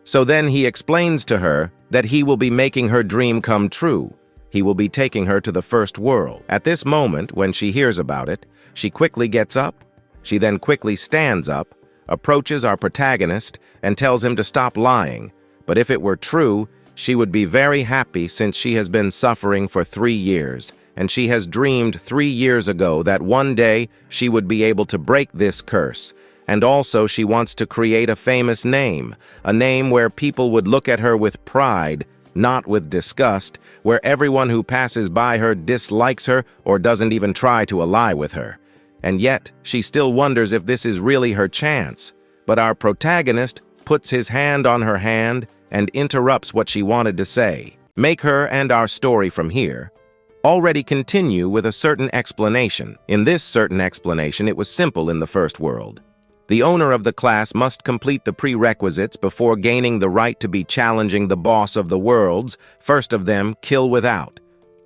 So then he explains to her that he will be making her dream come true. He will be taking her to the first world. At this moment, when she hears about it, she quickly gets up. She then quickly stands up, approaches our protagonist, and tells him to stop lying. But if it were true, she would be very happy since she has been suffering for 3 years. And she has dreamed 3 years ago that one day she would be able to break this curse. And also she wants to create a famous name, a name where people would look at her with pride, not with disgust, where everyone who passes by her dislikes her or doesn't even try to ally with her. And yet, she still wonders if this is really her chance. But our protagonist puts his hand on her hand and interrupts what she wanted to say. Make her and our story from here already continue with a certain explanation. In this certain explanation, it was simple in the first world. The owner of the class must complete the prerequisites before gaining the right to be challenging the boss of the worlds. First of them, kill without.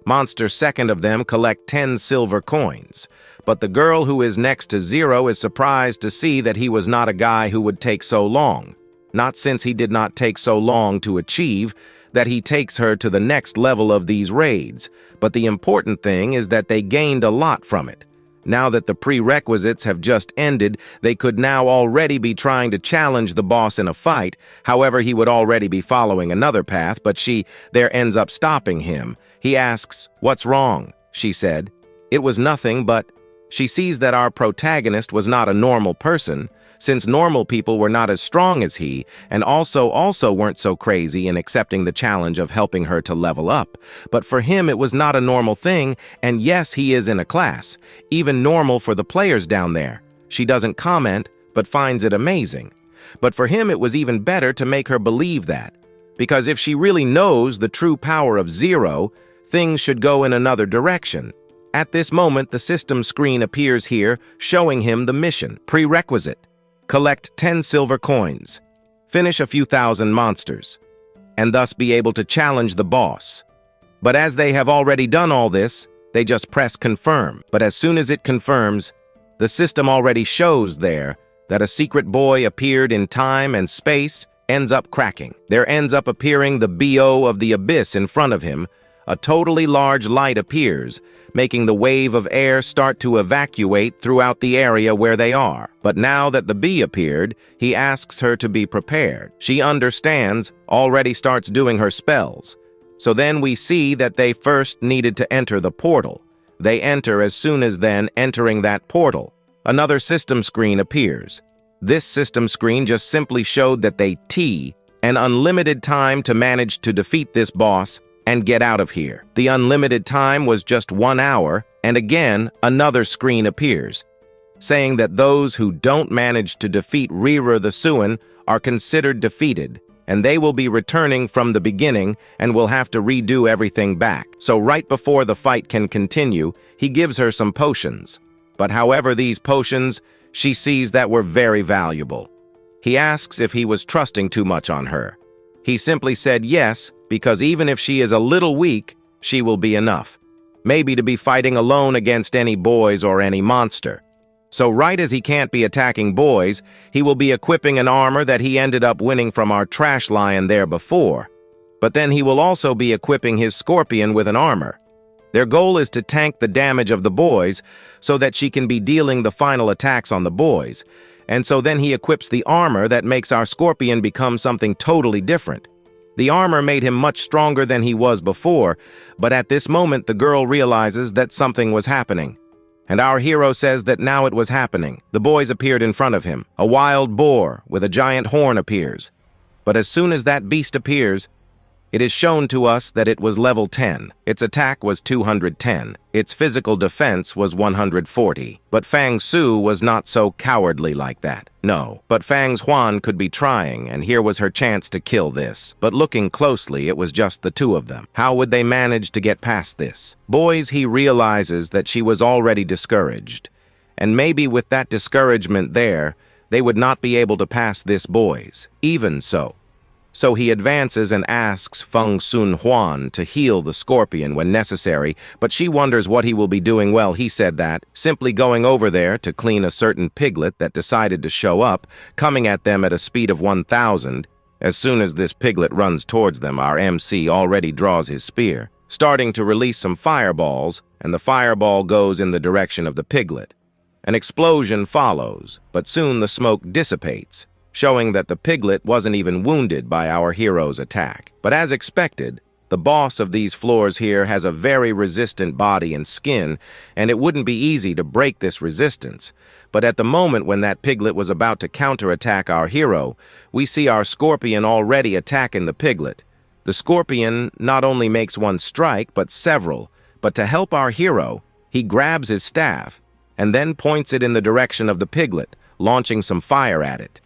Monster second of them, collect 10 silver coins. But the girl who is next to 0 is surprised to see that he was not a guy who would take so long. Not since he did not take so long to achieve that he takes her to the next level of these raids. But the important thing is that they gained a lot from it. Now that the prerequisites have just ended, they could now already be trying to challenge the boss in a fight. However, he would already be following another path, but she there ends up stopping him. He asks, "What's wrong?" She said. It was nothing, but she sees that our protagonist was not a normal person, since normal people were not as strong as he, and also weren't so crazy in accepting the challenge of helping her to level up. But for him, it was not a normal thing, and yes, he is in a class, even normal for the players down there. She doesn't comment, but finds it amazing. But for him, it was even better to make her believe that, because if she really knows the true power of 0, things should go in another direction. At this moment, the system screen appears here, showing him the mission. Prerequisite: collect 10 silver coins, finish a few thousand monsters, and thus be able to challenge the boss. But as they have already done all this, they just press confirm. But as soon as it confirms, the system already shows there that a secret boy appeared in time and space ends up cracking. There ends up appearing the BO of the abyss in front of him. A totally large light appears, making the wave of air start to evacuate throughout the area where they are. But now that the bee appeared, he asks her to be prepared. She understands, already starts doing her spells. So then we see that they first needed to enter the portal. They enter as soon as then entering that portal. Another system screen appears. This system screen just simply showed that they an unlimited time to manage to defeat this boss and get out of here. The unlimited time was just 1 hour, and again, another screen appears, saying that those who don't manage to defeat Rira the Suan are considered defeated, and they will be returning from the beginning and will have to redo everything back. So right before the fight can continue, he gives her some potions. But however, these potions, she sees that were very valuable. He asks if he was trusting too much on her. He simply said yes, because even if she is a little weak, she will be enough. Maybe to be fighting alone against any boys or any monster. So right as he can't be attacking boys, he will be equipping an armor that he ended up winning from our trash lion there before. But then he will also be equipping his scorpion with an armor. Their goal is to tank the damage of the boys so that she can be dealing the final attacks on the boys. And so then he equips the armor that makes our scorpion become something totally different. The armor made him much stronger than he was before, but at this moment the girl realizes that something was happening. And our hero says that now it was happening. The boys appeared in front of him. A wild boar with a giant horn appears. But as soon as that beast appears, it is shown to us that it was level 10. Its attack was 210. Its physical defense was 140. But Fang Su was not so cowardly like that. No, but Fang Xuan could be trying, and here was her chance to kill this. But looking closely, it was just the two of them. How would they manage to get past this? Boys, he realizes that she was already discouraged. And maybe with that discouragement there, they would not be able to pass this boys. Even so. So he advances and asks Feng Sun Huan to heal the scorpion when necessary, but she wonders what he will be doing. Well, he said that, simply going over there to clean a certain piglet that decided to show up, coming at them at a speed of 1,000. As soon as this piglet runs towards them, our MC already draws his spear, starting to release some fireballs, and the fireball goes in the direction of the piglet. An explosion follows, but soon the smoke dissipates, showing that the piglet wasn't even wounded by our hero's attack. But as expected, the boss of these floors here has a very resistant body and skin, and it wouldn't be easy to break this resistance. But at the moment when that piglet was about to counterattack our hero, we see our scorpion already attacking the piglet. The scorpion not only makes one strike, but several. But to help our hero, he grabs his staff, and then points it in the direction of the piglet, launching some fire at it.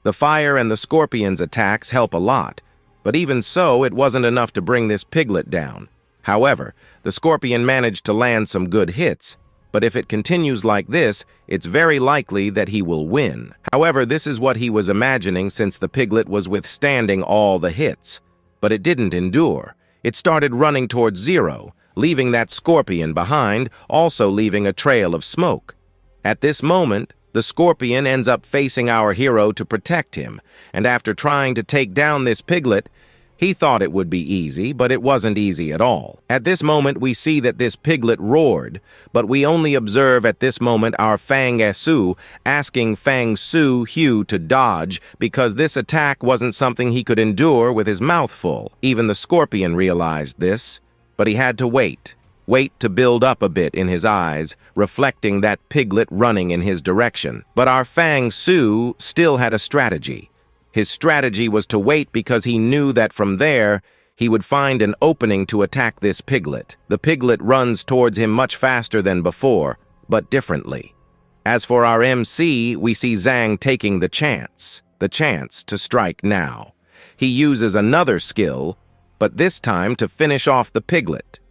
The fire and the scorpion's attacks help a lot, but even so, it wasn't enough to bring this piglet down. However, the scorpion managed to land some good hits, but if it continues like this, it's very likely that he will win. However, this is what he was imagining since the piglet was withstanding all the hits. But it didn't endure. It started running towards zero, leaving that scorpion behind, also leaving a trail of smoke. At this moment, the scorpion ends up facing our hero to protect him, and after trying to take down this piglet, he thought it would be easy, but it wasn't easy at all. At this moment, we see that this piglet roared, but we only observe at this moment our Fang Su asking Fang Su Hu to dodge because this attack wasn't something he could endure with his mouth full. Even the scorpion realized this, but he had to wait to build up a bit in his eyes, reflecting that piglet running in his direction. But our Fang Su still had a strategy. His strategy was to wait because he knew that from there, he would find an opening to attack this piglet. The piglet runs towards him much faster than before, but differently. As for our MC, we see Zhang taking the chance to strike now. He uses another skill, but this time to finish off the piglet.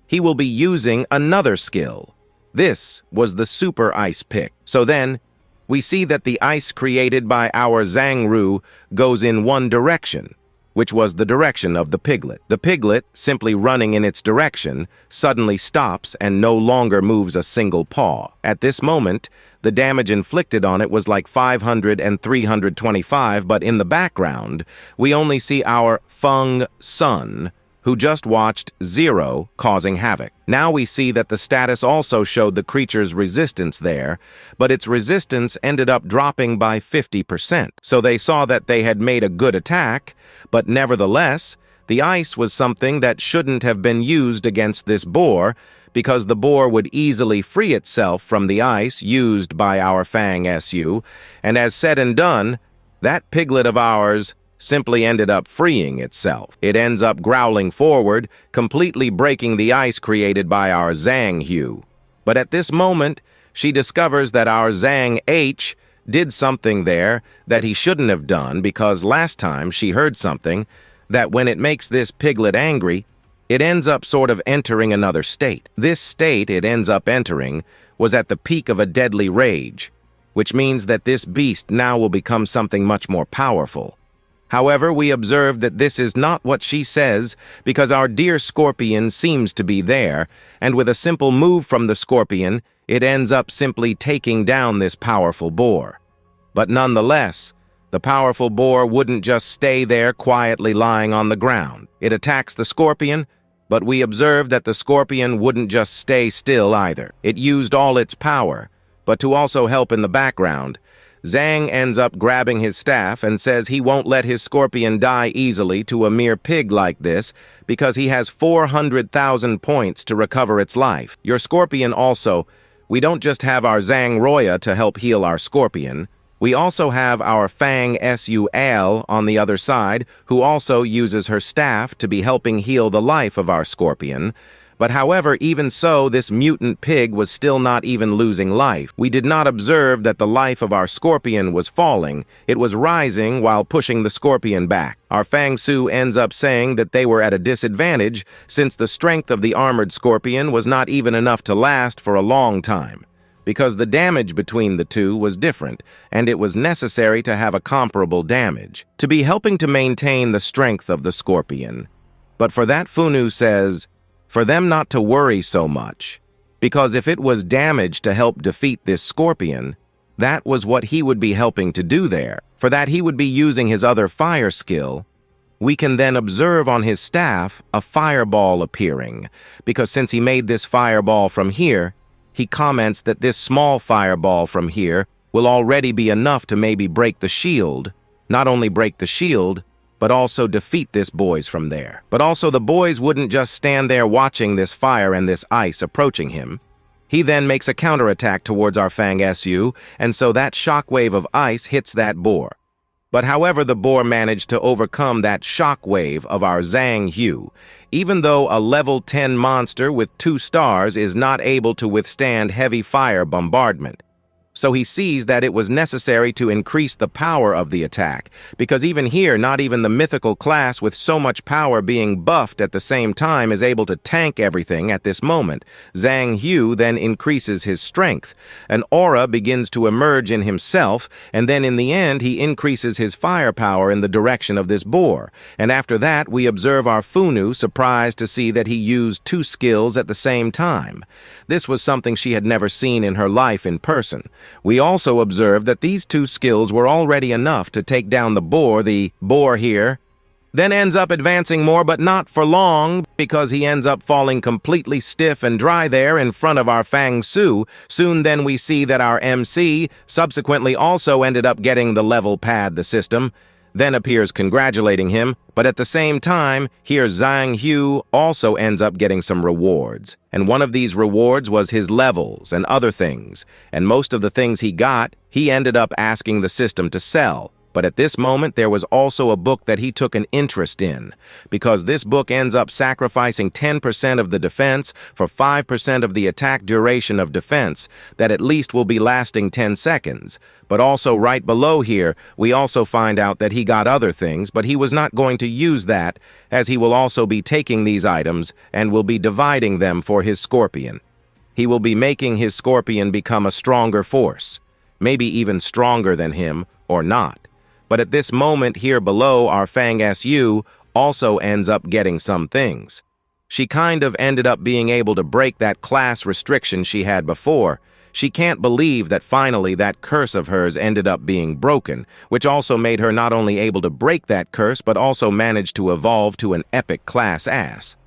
He will be using another skill. This was the super ice pick. So then, we see that the ice created by our Zhang Ru goes in one direction. which was the direction of the piglet. The piglet, simply running in its direction, suddenly stops and no longer moves a single paw. At this moment, the damage inflicted on it was like 500 and 325, but in the background, we only see our Feng Sun, who just watched Zero causing havoc. Now we see that the status also showed the creature's resistance there, but its resistance ended up dropping by 50%. So they saw that they had made a good attack, but nevertheless, the ice was something that shouldn't have been used against this boar, because the boar would easily free itself from the ice used by our Fang SU, and as said and done, that piglet of ours simply ended up freeing itself. It ends up growling forward, completely breaking the ice created by our Zhang Hu. But at this moment, she discovers that our Zhang H did something there that he shouldn't have done, because last time she heard something that when it makes this piglet angry, it ends up sort of entering another state. This state it ends up entering was at the peak of a deadly rage, which means that this beast now will become something much more powerful. However, we observe that this is not what she says, because our dear scorpion seems to be there, and with a simple move from the scorpion, it ends up simply taking down this powerful boar. But nonetheless, the powerful boar wouldn't just stay there quietly lying on the ground. It attacks the scorpion, but we observe that the scorpion wouldn't just stay still either. It used all its power, but to also help in the background, Zhang ends up grabbing his staff and says he won't let his scorpion die easily to a mere pig like this because he has 400,000 points to recover its life. Your scorpion also, we don't just have our Zhang Roya to help heal our scorpion, we also have our Fang Sul on the other side, who also uses her staff to be helping heal the life of our scorpion. But however, even so, this mutant pig was still not even losing life. We did not observe that the life of our scorpion was falling. It was rising while pushing the scorpion back. Our Fang Su ends up saying that they were at a disadvantage since the strength of the armored scorpion was not even enough to last for a long time, because the damage between the two was different, and it was necessary to have a comparable damage to be helping to maintain the strength of the scorpion. But for that, Funu says, for them not to worry so much, because if it was damage to help defeat this scorpion, that was what he would be helping to do there. For that he would be using his other fire skill. We can then observe on his staff a fireball appearing, because since he made this fireball from here, he comments that this small fireball from here will already be enough to maybe break the shield, not only break the shield, but also defeat this boys from there. But also the boys wouldn't just stand there watching this fire and this ice approaching him. He then makes a counterattack towards our Fang SU, and so that shockwave of ice hits that boar. But however, the boar managed to overcome that shockwave of our Zhang Hu, even though a level 10 monster with 2 stars is not able to withstand heavy fire bombardment. So he sees that it was necessary to increase the power of the attack, because even here, not even the mythical class with so much power being buffed at the same time is able to tank everything at this moment. Zhang Hu then increases his strength. An aura begins to emerge in himself, and then in the end he increases his firepower in the direction of this boar. And after that, we observe our Funu surprised to see that he used 2 skills at the same time. This was something she had never seen in her life in person. We also observed that these 2 skills were already enough to take down the boar here, then ends up advancing more, but not for long, because he ends up falling completely stiff and dry there in front of our Fang Su. Soon then we see that our MC subsequently also ended up getting the level pad the system, then appears congratulating him, but at the same time, here Zhang Hu also ends up getting some rewards. And one of these rewards was his levels and other things, and most of the things he got, he ended up asking the system to sell. But at this moment, there was also a book that he took an interest in, because this book ends up sacrificing 10% of the defense for 5% of the attack duration of defense, that at least will be lasting 10 seconds. But also right below here, we also find out that he got other things, but he was not going to use that, as he will also be taking these items and will be dividing them for his scorpion. He will be making his scorpion become a stronger force, maybe even stronger than him, or not. But at this moment here below, our Fang SU also ends up getting some things. She kind of ended up being able to break that class restriction she had before. She can't believe that finally that curse of hers ended up being broken, which also made her not only able to break that curse, but also manage to evolve to an epic class ass.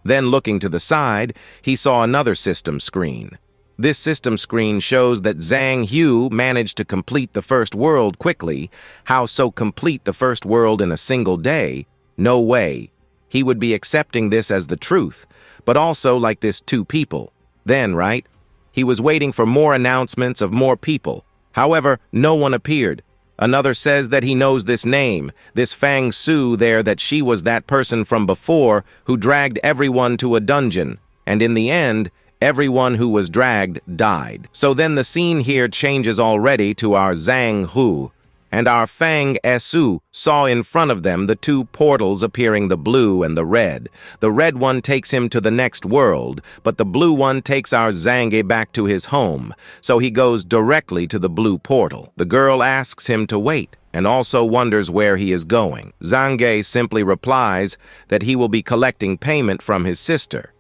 Then looking to the side, he saw another system screen. This system screen shows that Zhang Hu managed to complete the first world quickly. How so complete the first world in a single day? No way. He would be accepting this as the truth, but also like this two people. Then, right? He was waiting for more announcements of more people. However, no one appeared. Another says that he knows this name, this Fang Su there, that she was that person from before who dragged everyone to a dungeon. And in the end, everyone who was dragged died. So then the scene here changes already to our Zhang Hu. And our Fang Su saw in front of them the two portals appearing, the blue and the red. The red one takes him to the next world, but the blue one takes our Zhang back to his home, so he goes directly to the blue portal. The girl asks him to wait, and also wonders where he is going. Zhang simply replies that he will be collecting payment from his sister.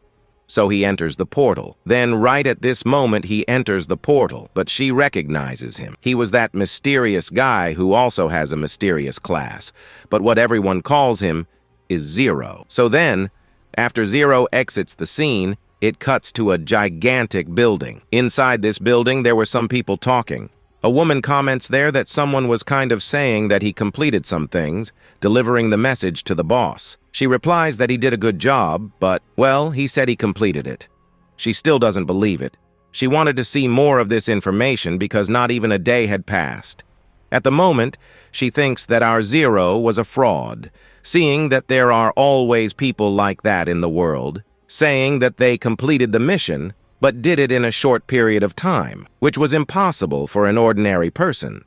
So he enters the portal. Then right at this moment he enters the portal, but she recognizes him. He was that mysterious guy who also has a mysterious class, but what everyone calls him is Zero. So then, after Zero exits the scene, it cuts to a gigantic building. Inside this building there were some people talking. A woman comments there that someone was kind of saying that he completed some things, delivering the message to the boss. She replies that he did a good job, but, well, he said he completed it. She still doesn't believe it. She wanted to see more of this information because not even a day had passed. At the moment, she thinks that our Zero was a fraud, seeing that there are always people like that in the world, saying that they completed the mission, but did it in a short period of time, which was impossible for an ordinary person.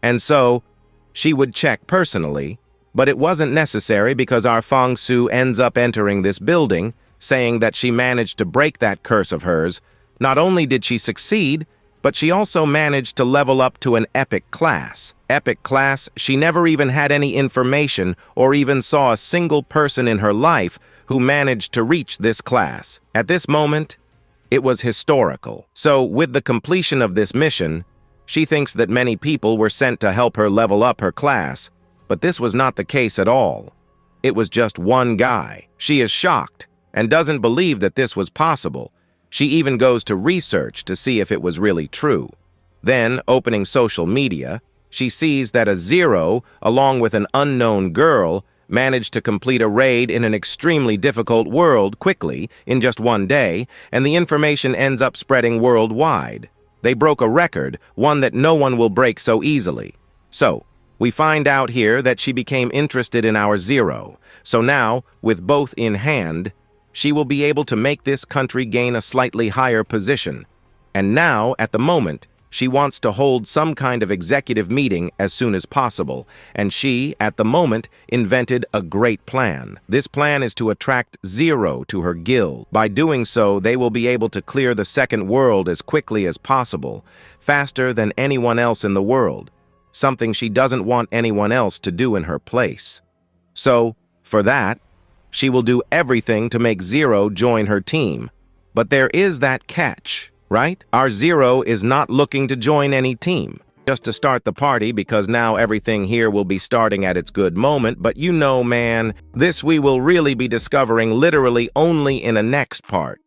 And so, she would check personally, but it wasn't necessary because our Fang Su ends up entering this building, saying that she managed to break that curse of hers. Not only did she succeed, but she also managed to level up to an epic class. Epic class, she never even had any information or even saw a single person in her life who managed to reach this class. At this moment, it was historical. So, with the completion of this mission, she thinks that many people were sent to help her level up her class, but this was not the case at all. It was just one guy. She is shocked and doesn't believe that this was possible. She even goes to research to see if it was really true. Then, opening social media, she sees that a Zero, along with an unknown girl, managed to complete a raid in an extremely difficult world quickly, in just one day, and the information ends up spreading worldwide. They broke a record, one that no one will break so easily. So, we find out here that she became interested in our Zero. So now, with both in hand, she will be able to make this country gain a slightly higher position. And now, at the moment, she wants to hold some kind of executive meeting as soon as possible, and she, at the moment, invented a great plan. This plan is to attract Zero to her guild. By doing so, they will be able to clear the second world as quickly as possible, faster than anyone else in the world, something she doesn't want anyone else to do in her place. So, for that, she will do everything to make Zero join her team. But there is that catch. Right? Our Zero is not looking to join any team, just to start the party because now everything here will be starting at its good moment, but you know, man, this we will really be discovering literally only in a next part.